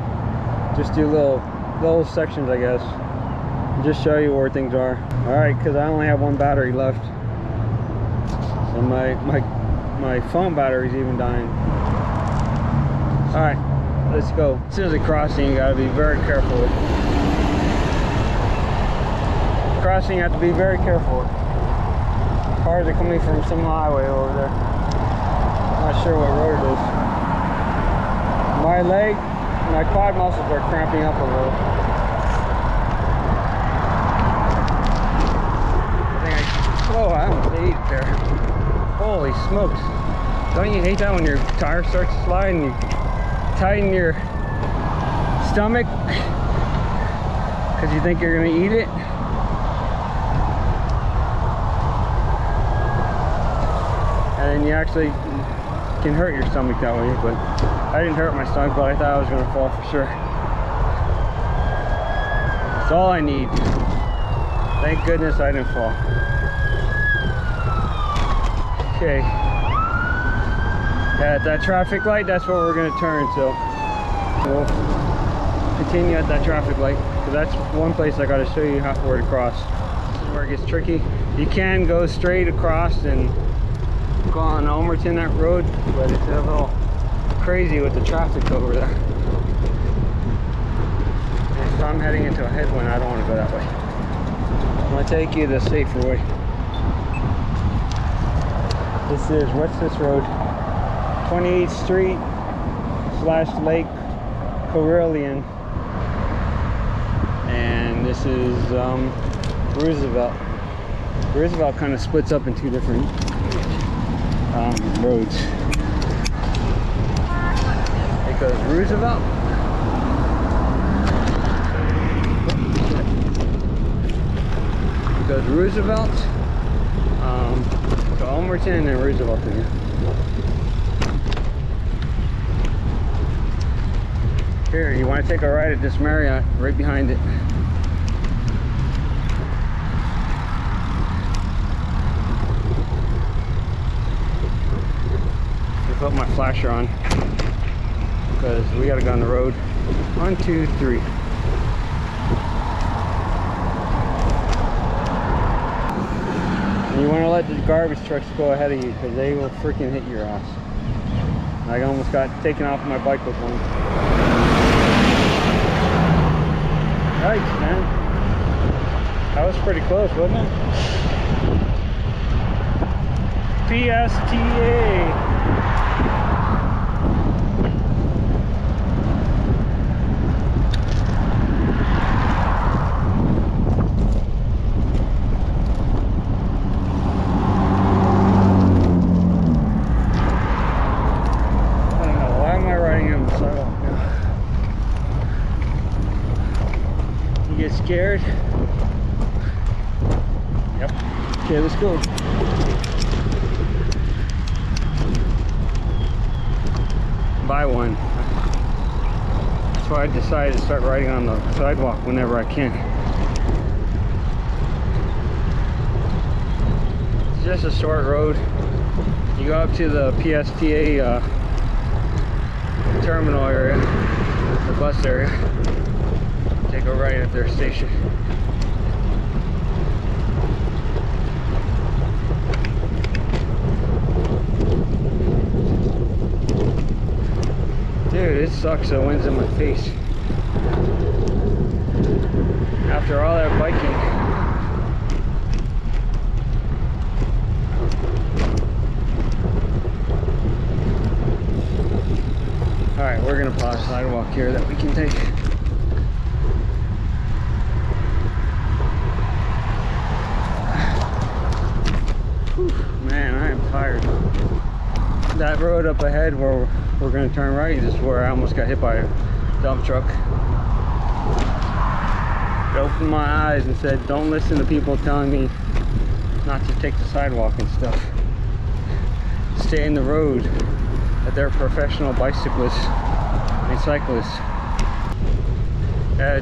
just do little sections, I guess, and just show you where things are. All right, because I only have one battery left, and my phone battery's even dying. All right, let's go. As soon as you're crossing, you gotta be very careful. Crossing, you have to be very careful. Cars are coming from some highway over there. I'm not sure what road it is. My leg, my quad muscles are cramping up a little. Whoa, I almost ate it there. Holy smokes. Don't you hate that when your tire starts to slide and you tighten your stomach because you think you're going to eat it? And then you actually can hurt your stomach that way, but I didn't hurt my stomach, but I thought I was going to fall for sure. That's all I need. Thank goodness I didn't fall. Okay. At that traffic light, that's where we're going to turn, so we'll continue at that traffic light, because that's one place I got to show you where to cross. This is where it gets tricky. You can go straight across and go on Ulmerton, that road, but it's a little crazy with the traffic over there. And so I'm heading into a headwind. I don't want to go that way. I'm going to take you the safer way. This is, what's this road? 28th Street / Lake Curlew. And this is Roosevelt. Roosevelt kind of splits up in two different roads. It goes Roosevelt. It goes Roosevelt to Ulmerton and Roosevelt again. Here, you want to take a ride at this Marriott right behind it. I put my flasher on because we gotta go on the road. 1, 2, 3. And you want to let the garbage trucks go ahead of you because they will freaking hit your ass. I almost got taken off my bike with one. Yikes, man. That was pretty close, wasn't it? PSTA. Scared? Yep. Okay, let's go. Buy one. That's why I decided to start riding on the sidewalk whenever I can. It's just a short road. You go up to the PSTA terminal area, the bus area. Take a right at their station. Dude, it sucks the wind's in my face. After all that biking. Alright, we're gonna pause a sidewalk here that we can take. Man, I am tired. That road up ahead where we're going to turn right is where I almost got hit by a dump truck. It opened my eyes and said, don't listen to people telling me not to take the sidewalk and stuff. Stay in the road. That they're professional bicyclists and cyclists.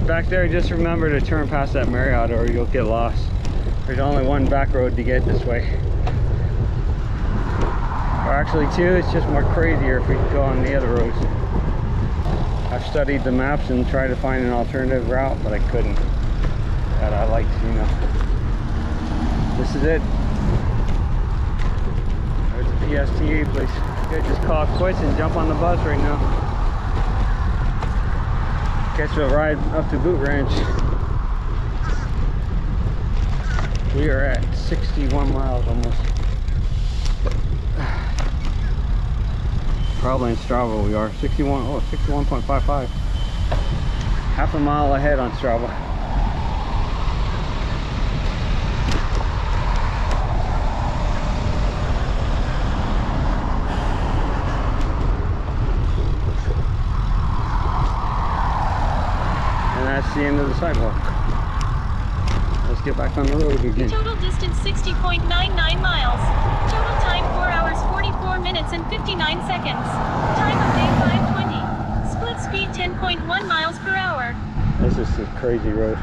Back there, just remember to turn past that Marriott or you'll get lost. There's only one back road to get this way. Or actually two, it's just more crazier if we go on the other roads. I've studied the maps and tried to find an alternative route, but I couldn't. That I liked, you know. This is it. There's the PSTA place. You could just call it quits and jump on the bus right now. Catch a ride up to Boot Ranch. We are at 61 miles almost. Probably in Strava we are. 61.55. Half a mile ahead on Strava. And that's the end of the sidewalk. Let's get back on the road again. Total distance 60.99 miles. Total time 4 hours 44 minutes and 59 seconds. Time of day 5:20. Split speed 10.1 miles per hour. This is a crazy road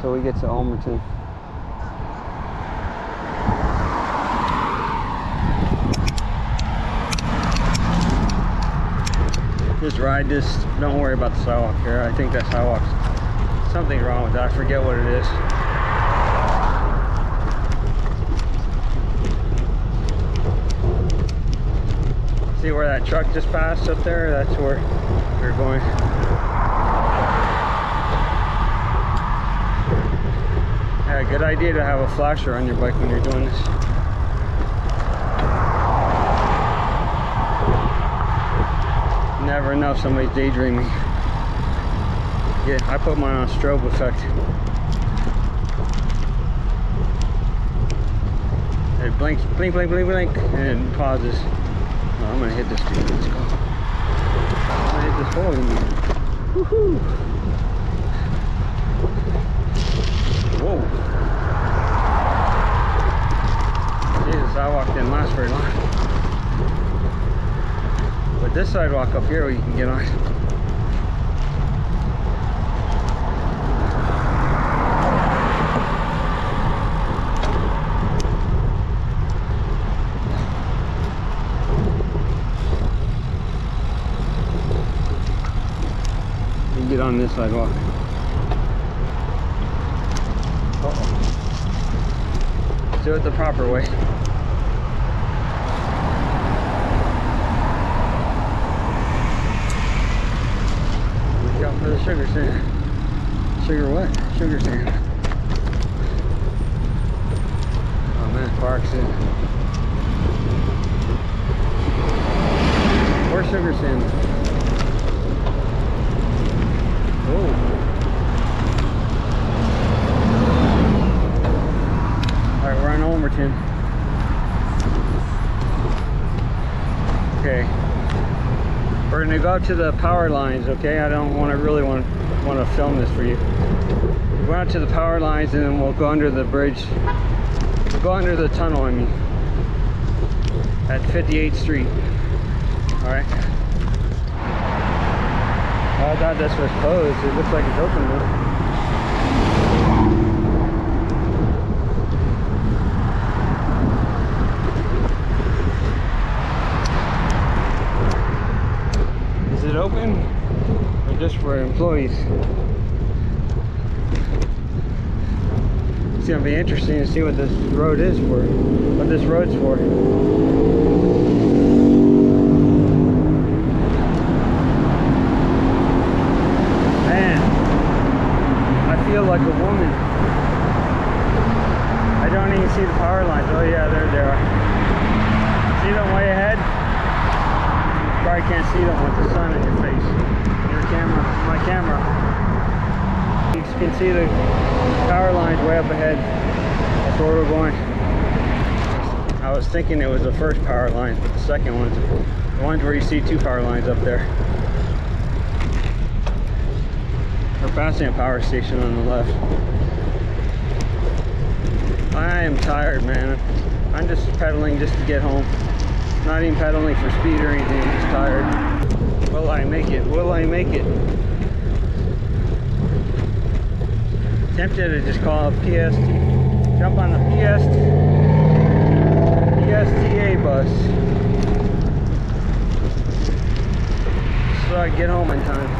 till we get to Ulmerton. Just ride this. Don't worry about the sidewalk here. I think that sidewalk's something wrong with that. I forget what it is. See where that truck just passed up there? That's where we're going. Yeah, good idea to have a flasher on your bike when you're doing this. You never know if somebody's daydreaming. Yeah, I put mine on strobe effect. It blinks, blink, blink, blink, blink, and it pauses. Oh, I'm gonna hit this dude. Let's go. I'm gonna hit this hole in here. Woohoo! Whoa! Jesus, I walked in last very long. But this sidewalk up here we can get on. Get on this sidewalk. Uh-oh. Do it the proper way. Look out for the sugar sand. Sugar what? Sugar sand. Oh man, parks in. Or sugar sand. Alright, we're on Ulmerton. Okay. We're gonna go up to the power lines, okay? I don't really want to film this for you. We'll go out to the power lines and then we'll go under the bridge. We'll go under the tunnel, I mean. At 58th Street. Alright. Oh, I thought this was closed. It looks like it's open though. Is it open or just for employees? It's gonna be interesting to see what this road is for. What this road's for. Like a woman. I don't even see the power lines. Oh yeah, there they are. See them way ahead? You probably can't see them with the sun in your face. Your camera, my camera. You can see the power lines way up ahead. That's where we're going. I was thinking it was the first power line, but the second one's the ones where you see two power lines up there. We're passing a power station on the left. I am tired, man. I'm just pedaling just to get home. Not even pedaling for speed or anything, I'm just tired. Will I make it? Will I make it? Tempted to just call a PST. Jump on the PSTA bus. So I get home in time.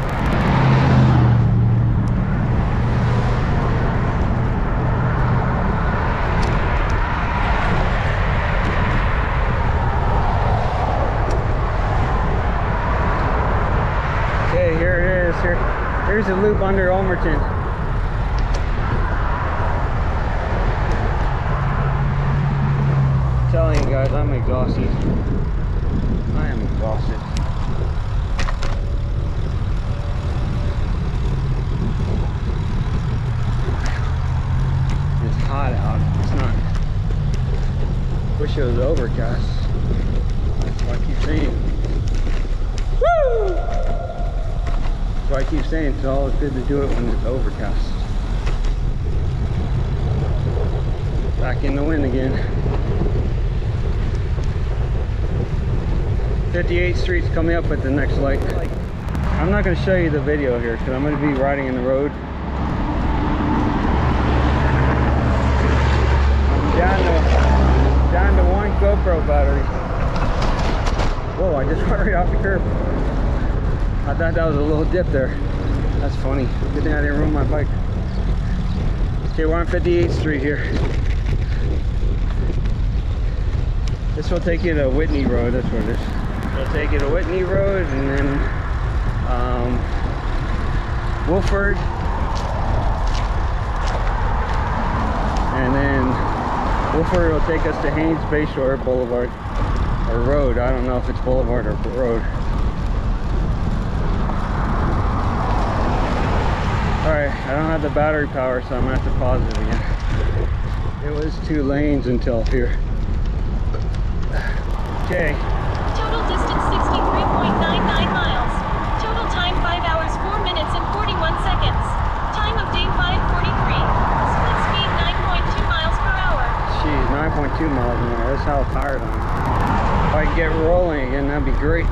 Here's a loop under Ulmerton. I'm telling you guys, I'm exhausted. I am exhausted. It's hot out. It's not. Wish it was overcast. That's what I keep saying. Woo! So I keep saying it's always good to do it when it's overcast. Back in the wind again. 58th Street's coming up at the next light. I'm not going to show you the video here because I'm going to be riding in the road. I'm down to one GoPro battery. Whoa, I just went right off the curb. I thought that was a little dip there. That's funny. Good thing I didn't ruin my bike. Okay, we're on 58th Street here. This will take you to Whitney Road. That's what it is. It'll take you to Whitney Road and then Wolford. And then Wolford will take us to Haines-Bayshore Boulevard. Or road. I don't know if it's boulevard or road. Alright, I don't have the battery power, so I'm going to have to pause it again. It was 2 lanes until here. Okay. Total distance 63.99 miles. Total time 5 hours 4 minutes and 41 seconds. Time of day 5:43. Split speed 9.2 miles per hour. Jeez, 9.2 miles an hour. That's how tired I am. If I could get rolling again, that'd be great.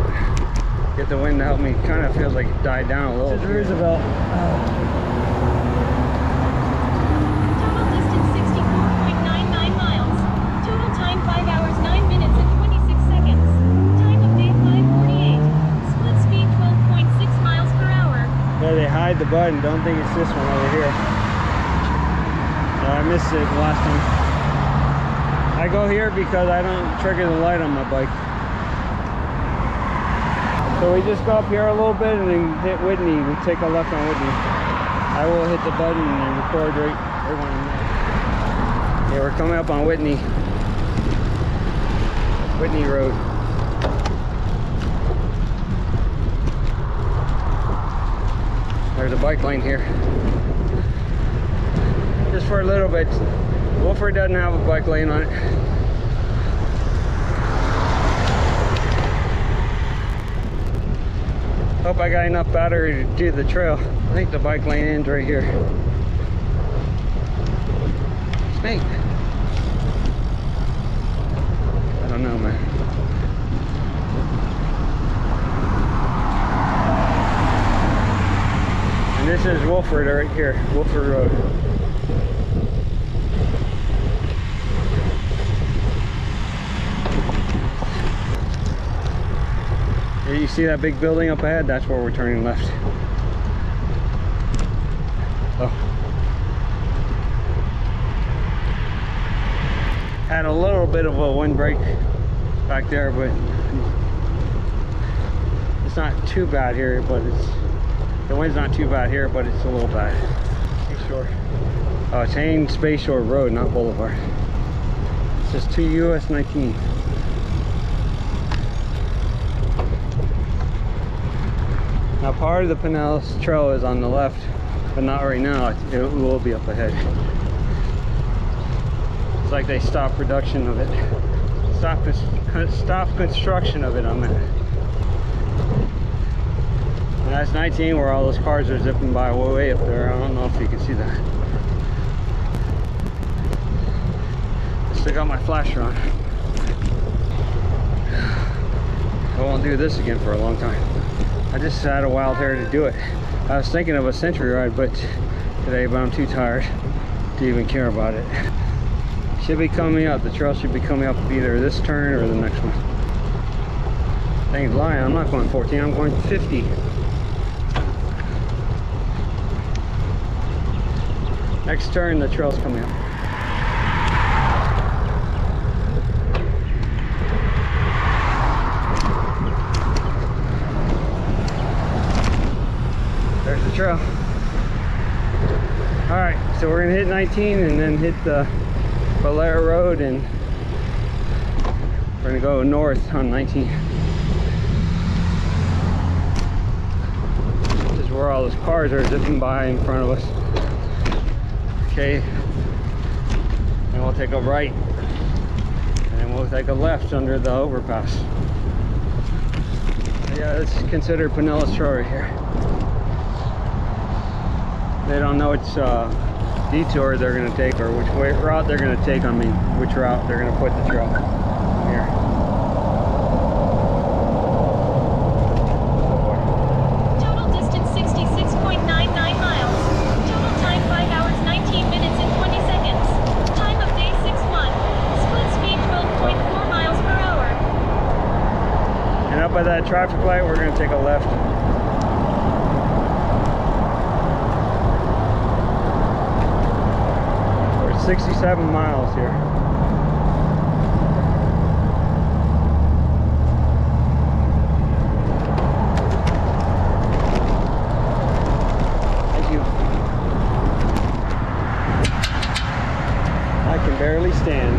Get the wind to help me. Kind of feels like it died down a little. This is Roosevelt. Total distance 64.99 miles. Total time 5 hours 9 minutes and 26 seconds. Time of day 5:48. Split speed 12.6 miles per hour. Yeah, they hide the button. Don't think it's this one over here. I missed it last time. I go here because I don't trigger the light on my bike. So we just go up here a little bit and then hit Whitney. We take a left on Whitney. I will hit the button and record right when I'm there. Yeah, we're coming up on Whitney Road. There's a bike lane here. Just for a little bit. Wolford doesn't have a bike lane on it. Hope I got enough battery to do the trail. I think the bike lane ends right here. Snake. I don't know, man. And this is Wolford right here, Wolford Road. You see that big building up ahead? That's where we're turning left. Oh. Had a little bit of a windbreak back there, but it's not too bad here, but the wind's not too bad here, but it's a little bad. Sure. Oh, it's Haines-Bayshore Road, not Boulevard. It says 2 US 19. Now part of the Pinellas Trail is on the left, but not right now. It will be up ahead. It's like they stopped production of it. Stop construction of it on that. And that's 19 where all those cars are zipping by way up there. I don't know if you can see that. I still got my flasher on. I won't do this again for a long time. I just had a wild hair to do it. I was thinking of a century ride today, but I'm too tired to even care about it. Should be coming up. The trail should be coming up either this turn or the next one. Thing's lying. I'm not going 14. I'm going 50. Next turn, the trail's coming up. There's the trail. Alright, so we're gonna hit 19 and then hit the Curlew Rd, and we're gonna go north on 19. This is where all those cars are zipping by in front of us. Okay, and we'll take a right, and then we'll take a left under the overpass. Yeah, it's considered Pinellas Trail right here. They don't know which detour they're going to take or which route they're going to take. I mean, which route they're going to put the trail here. Total distance 66.99 miles. Total time 5 hours 19 minutes and 20 seconds. Time of day 6:1. Split speed 12.4 miles per hour. And up by that traffic light, we're going to take a left. We're 67 miles here. Thank you. I can barely stand.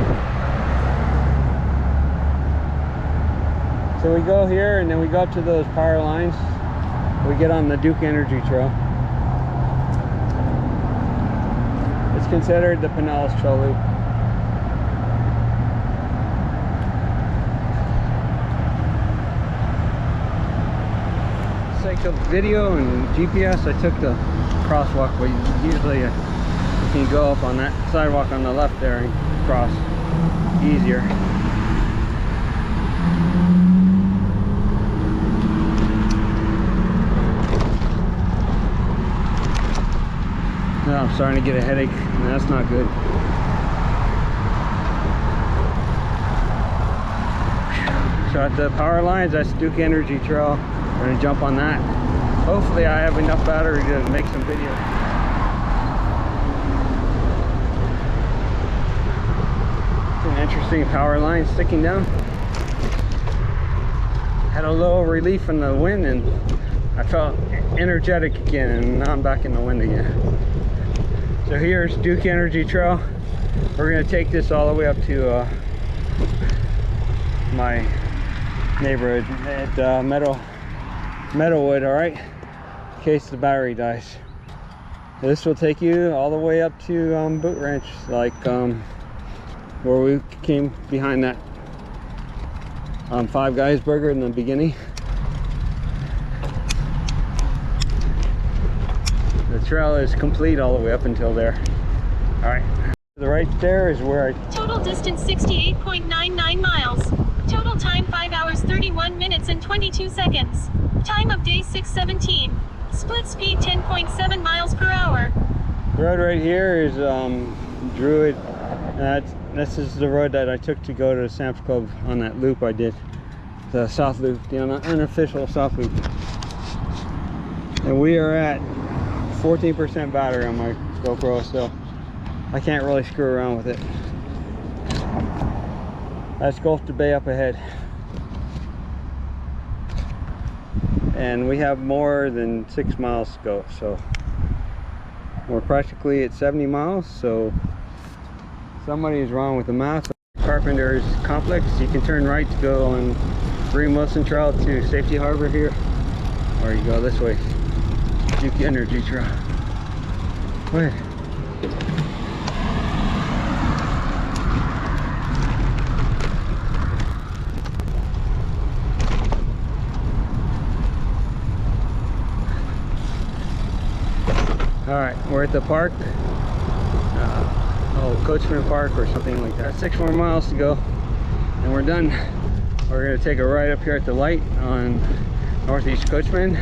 So we go here and then we go up to those power lines. We get on the Duke Energy Trail. It's considered the Pinellas Trail Loop. sake of video and GPS, I took the crosswalk, but usually you can go up on that sidewalk on the left there and cross easier. Now I'm starting to get a headache, and that's not good. So at the power lines, that's Duke Energy Trail. We're gonna jump on that. Hopefully I have enough battery to make some videos. It's an interesting power line sticking down. Had a little relief in the wind and I felt energetic again, and now I'm back in the wind again. So here's Duke Energy Trail. We're gonna take this all the way up to my neighborhood at Meadow Wood, all right, in case the battery dies. This will take you all the way up to Boot Ranch, like where we came behind that Five Guys burger in the beginning. The trail is complete all the way up until there. All right, the right there is where I... Total distance 68.99 miles. Total time 5 hours 31 minutes and 22 seconds. Time of day 6:17. Split speed 10.7 miles per hour. The road right here is Druid. This is the road that I took to go to Sam's Club on that loop I did. The South Loop, the unofficial South Loop. And we are at 14% battery on my GoPro, so I can't really screw around with it. That's Gulf to Bay up ahead. And we have more than 6 miles to go, so we're practically at 70 miles, so somebody is wrong with the math. Carpenter's Complex, you can turn right to go on Green Wilson Trail to Safety Harbor here, or you go this way, Duke Energy Trail. Wait. All right, we're at the park, Coachman Park or something like that. 6 more miles to go and we're done. We're gonna take a ride up here at the light on Northeast Coachman,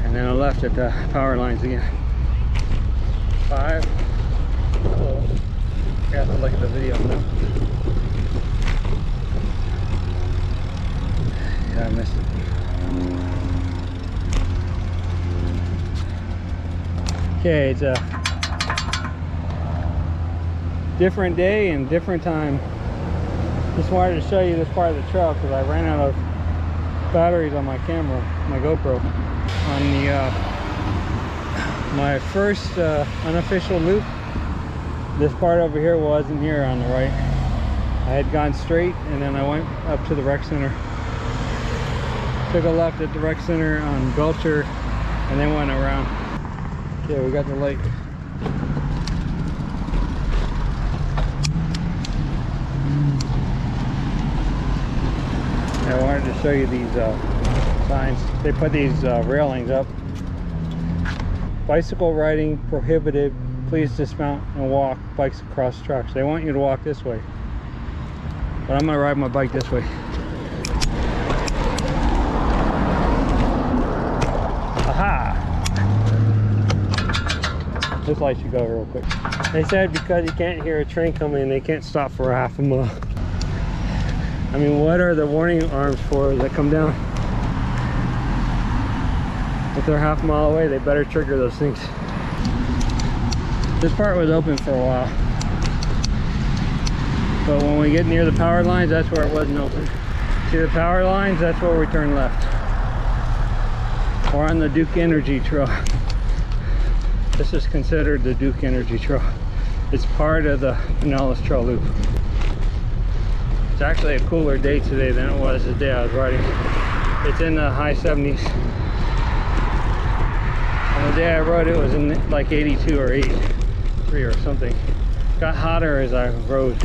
and then a left at the power lines again. 5. Oh, I have to look at the video now. Yeah, I missed it. Okay, it's a different day and different time. Just wanted to show you this part of the trail because I ran out of batteries on my camera, my GoPro. On the my first unofficial loop, this part over here wasn't here on the right. I had gone straight and then I went up to the rec center. Took a left at the rec center on Belcher and then went around. Okay, we got the lake. I wanted to show you these signs. They put these railings up. Bicycle riding prohibited. Please dismount and walk bikes across tracks. They want you to walk this way, but I'm gonna ride my bike this way. Aha! This light should go real quick. They said because you can't hear a train coming, they can't stop for half a mile. I mean, what are the warning arms for that come down? If they're half a mile away, they better trigger those things. This part was open for a while, but when we get near the power lines, that's where it wasn't open. See the power lines? That's where we turn left. We're on the Duke Energy Trail. This is considered the Duke Energy Trail. It's part of the Pinellas Trail Loop. It's actually a cooler day today than it was the day I was riding. It's in the high 70s. And the day I rode it was in like 82 or 83 or something. Got hotter as I rode.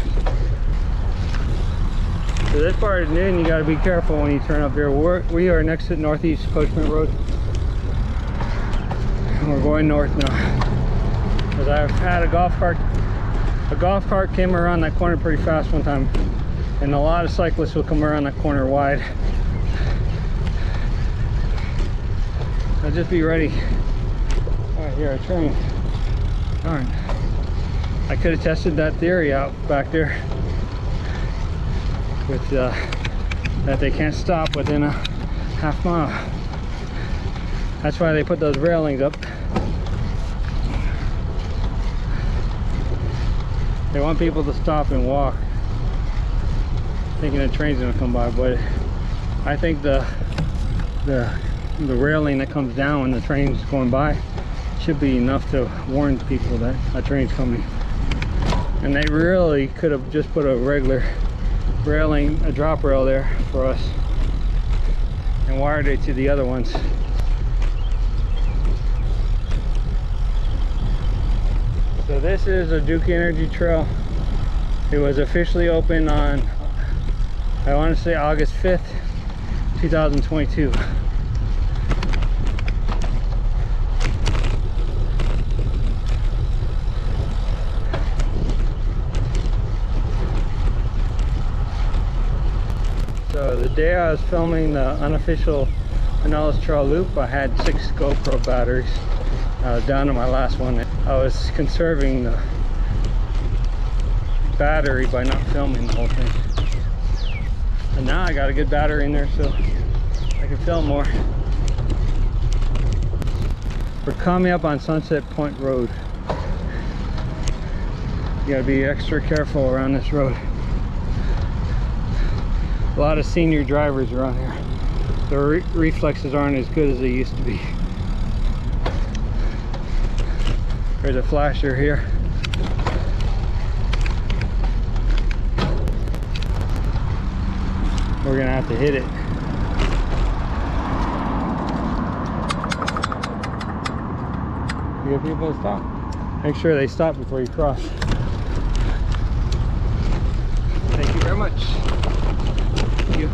So this part of Dunedin, you got to be careful when you turn up here. We are next to Northeast Coachman Road. We're going north now. Because I've had a golf cart came around that corner pretty fast one time. And a lot of cyclists will come around that corner wide. So just be ready. All right, here I train. Darn. I could have tested that theory out back there with that they can't stop within a half mile. That's why they put those railings up. They want people to stop and walk, thinking the train's gonna come by, but I think the railing that comes down when the train's going by should be enough to warn people that a train's coming. And they really could have just put a regular railing, a drop rail there for us, and wired it to the other ones. So this is a Duke Energy Trail. It was officially opened on, I want to say, August 5th, 2022. So the day I was filming the unofficial Pinellas Trail Loop, I had 6 GoPro batteries. I was down to my last one. I was conserving the battery by not filming the whole thing. And now I got a good battery in there, so I can film more. We're coming up on Sunset Point Road. You gotta be extra careful around this road. A lot of senior drivers around here. Their reflexes aren't as good as they used to be. There's a flasher here. We're gonna have to hit it. You get people to stop. Make sure they stop before you cross. Thank you very much. Thank you.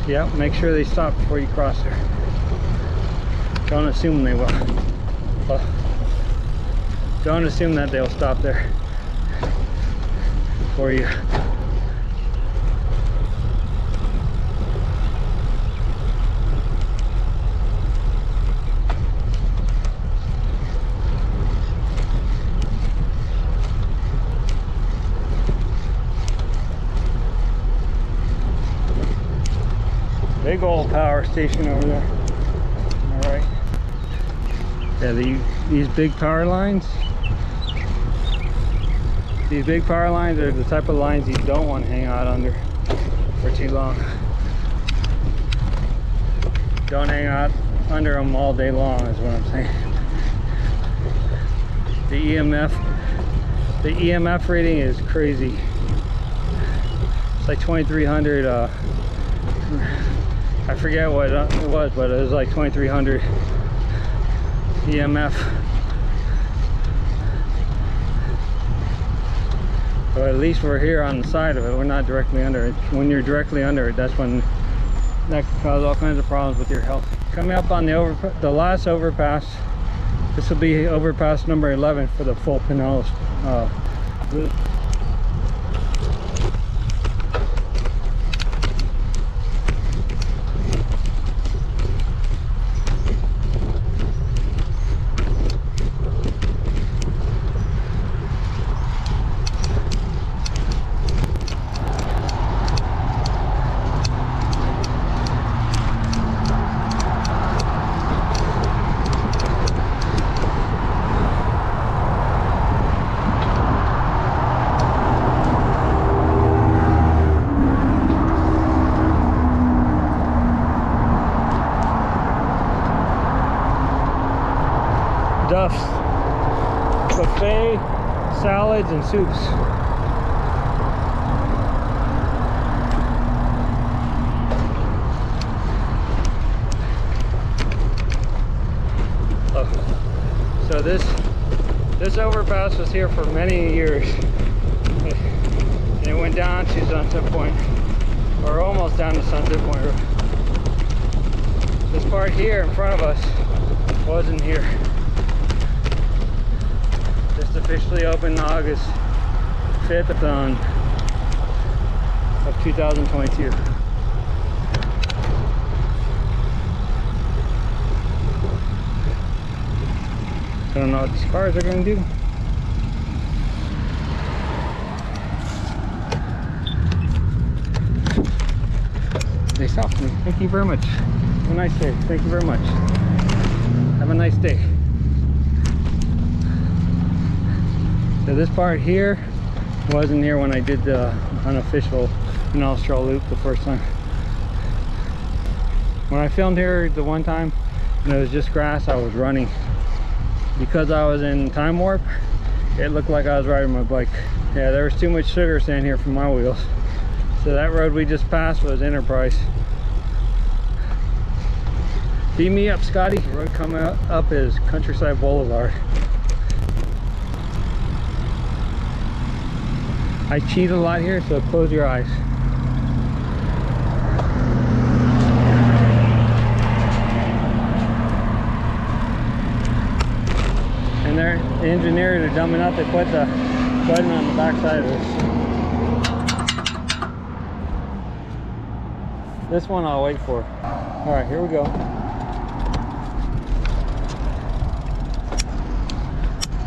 Yeah, make sure they stop before you cross there. Don't assume they will. Don't assume that they'll stop there for you. Big old power station over there. All right. Yeah, these big power lines. These big power lines are the type of lines you don't want to hang out under for too long. Don't hang out under them all day long is what I'm saying. The EMF rating is crazy. It's like 2300. I forget what it was, but it was like 2300 EMF. So at least we're here on the side of it. We're not directly under it. When you're directly under it, that's when that can cause all kinds of problems with your health. Coming up on the last overpass. This will be overpass number 11 for the full Pinellas loop. Duff's buffet, salads, and soups. So this This overpass was here for many years. And it went down to Sunset Point, or almost down to Sunset Point Road. This part here in front of us wasn't here. Just officially opened August 5th of 2022. I don't know what these cars are going to do. They stopped me. Thank you very much. Have a nice day. Thank you very much. Have a nice day. So this part here wasn't here when I did the unofficial Pinellas Trail Loop the first time. When I filmed here the one time and it was just grass, I was running. Because I was in time warp, it looked like I was riding my bike. Yeah, there was too much sugar sand here for my wheels. So that road we just passed was Enterprise. Beat me up, Scotty. The road coming up is Countryside Boulevard. I cheat a lot here, so close your eyes. And the engineers are dumb enough, they put the button on the back side of this. This one I'll wait for. Alright, here we go.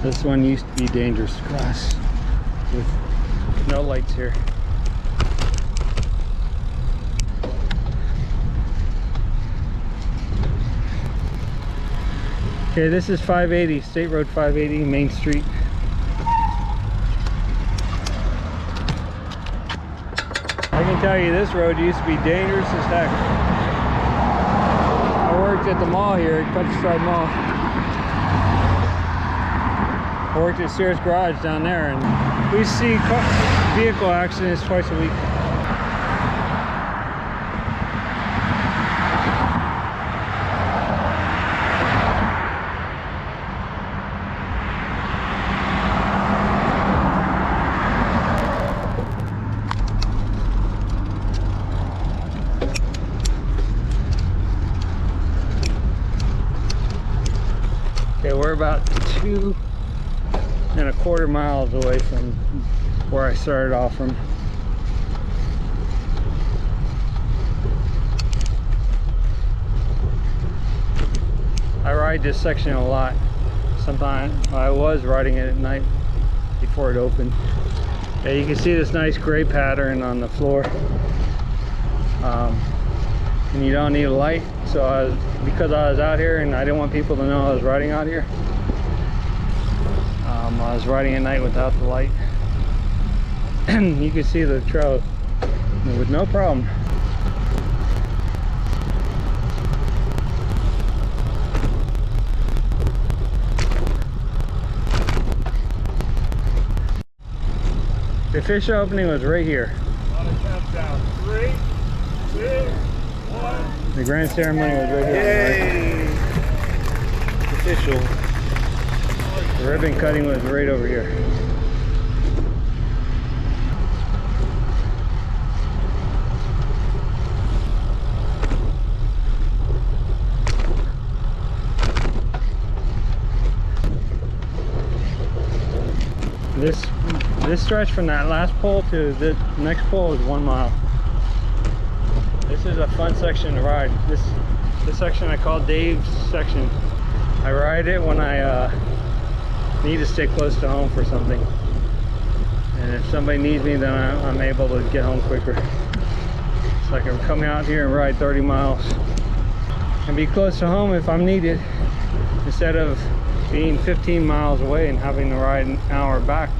This one used to be dangerous grass with no lights here. Okay, this is 580, State Road 580, Main Street. I can tell you this road used to be dangerous as heck. I worked at the mall here, at Countryside Mall. I worked at Sears Garage down there, and we see vehicle accidents twice a week. Okay, we're about 2.25 miles away from where I started off from. I ride this section a lot. Sometimes I was riding it at night before it opened. Yeah, you can see this nice gray pattern on the floor. And you don't need a light, so because I was out here and I didn't want people to know I was riding out here, I was riding at night without the light. You can see the trail with no problem. The official opening was right here. On a countdown. 3, 2, 1. The grand ceremony was right here. Yay! Official. The ribbon cutting was right over here. This stretch from that last pole to the next pole is 1 mile. This is a fun section to ride. This section I call Dave's section. I ride it when I need to stay close to home for something. And if somebody needs me, then I'm able to get home quicker. So I can come out here and ride 30 miles and be close to home if I'm needed, instead of being 15 miles away and having to ride an hour back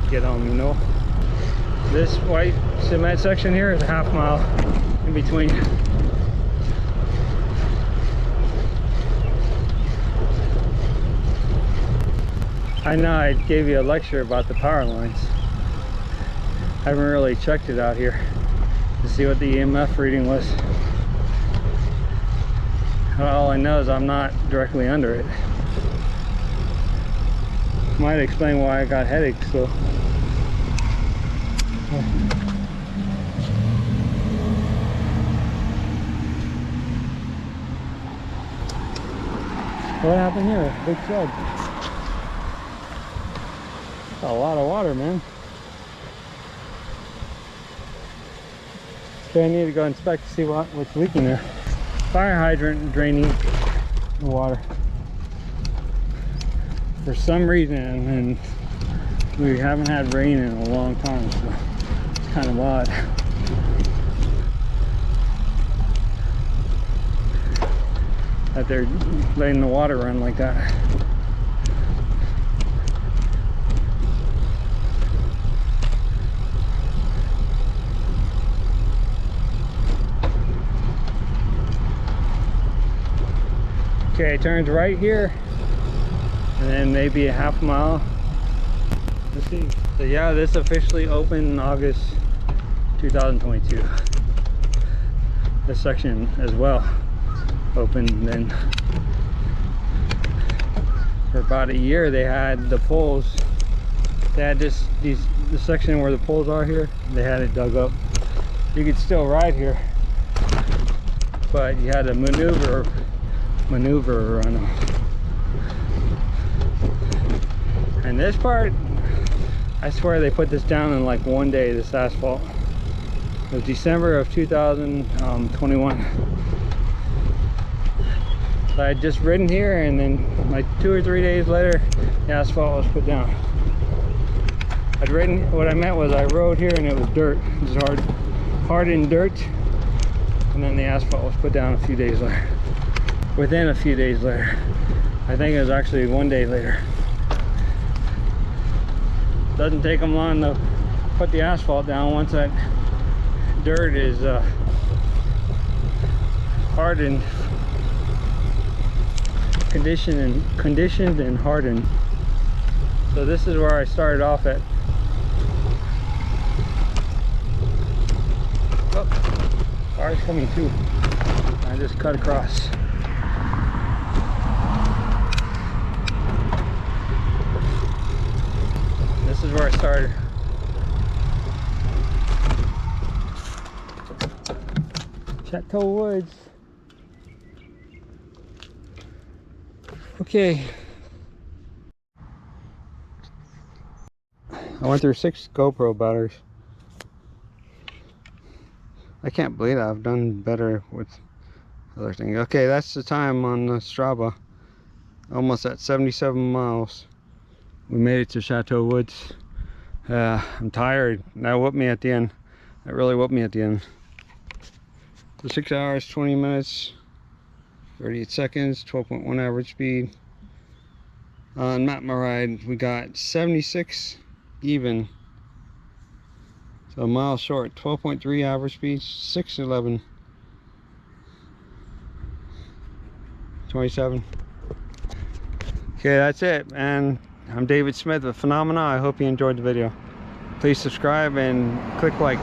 to get home, you know. This white cement section here is a half mile in between. I know I gave you a lecture about the power lines. I haven't really checked it out here to see what the EMF reading was. All I know is I'm not directly under it. Might explain why I got headaches still. What happened here? Big flood. That's a lot of water, man. Okay, I need to go inspect to see what's leaking there. Fire hydrant draining the water. For some reason, and we haven't had rain in a long time, so it's kind of odd. That they're letting the water run like that. Okay, it turns right here, and then maybe a half mile. Let's see. So yeah, this officially opened in August 2022. This section as well opened then. For about a year they had the poles. They had the section where the poles are here, they had it dug up. You could still ride here, but you had to maneuver on them. And this part, I swear they put this down in like one day, this asphalt. It was December of 2021. So I had just ridden here, and then like 2 or 3 days later, the asphalt was put down. I'd ridden, what I meant was I rode here and it was dirt. It was hardened dirt. And then the asphalt was put down a few days later. Within a few days later. I think it was actually 1 day later. Doesn't take them long to put the asphalt down once that dirt is hardened, conditioned and hardened. So this is where I started off at. Oh, car's coming too. I just cut across. This is where I started. Chateau Woods. Okay. I went through 6 GoPro batteries. I can't believe that. I've done better with other things. Okay, that's the time on the Strava. Almost at 77 miles. We made it to Chateau Woods. I'm tired. That whooped me at the end. That really whooped me at the end. So 6 hours, 20 minutes, 38 seconds, 12.1 average speed. On my ride, we got 76 even. So a mile short, 12.3 average speed, 6:11, 27. Okay, that's it, and I'm David Smith with Phenomena. I hope you enjoyed the video. Please subscribe and click like.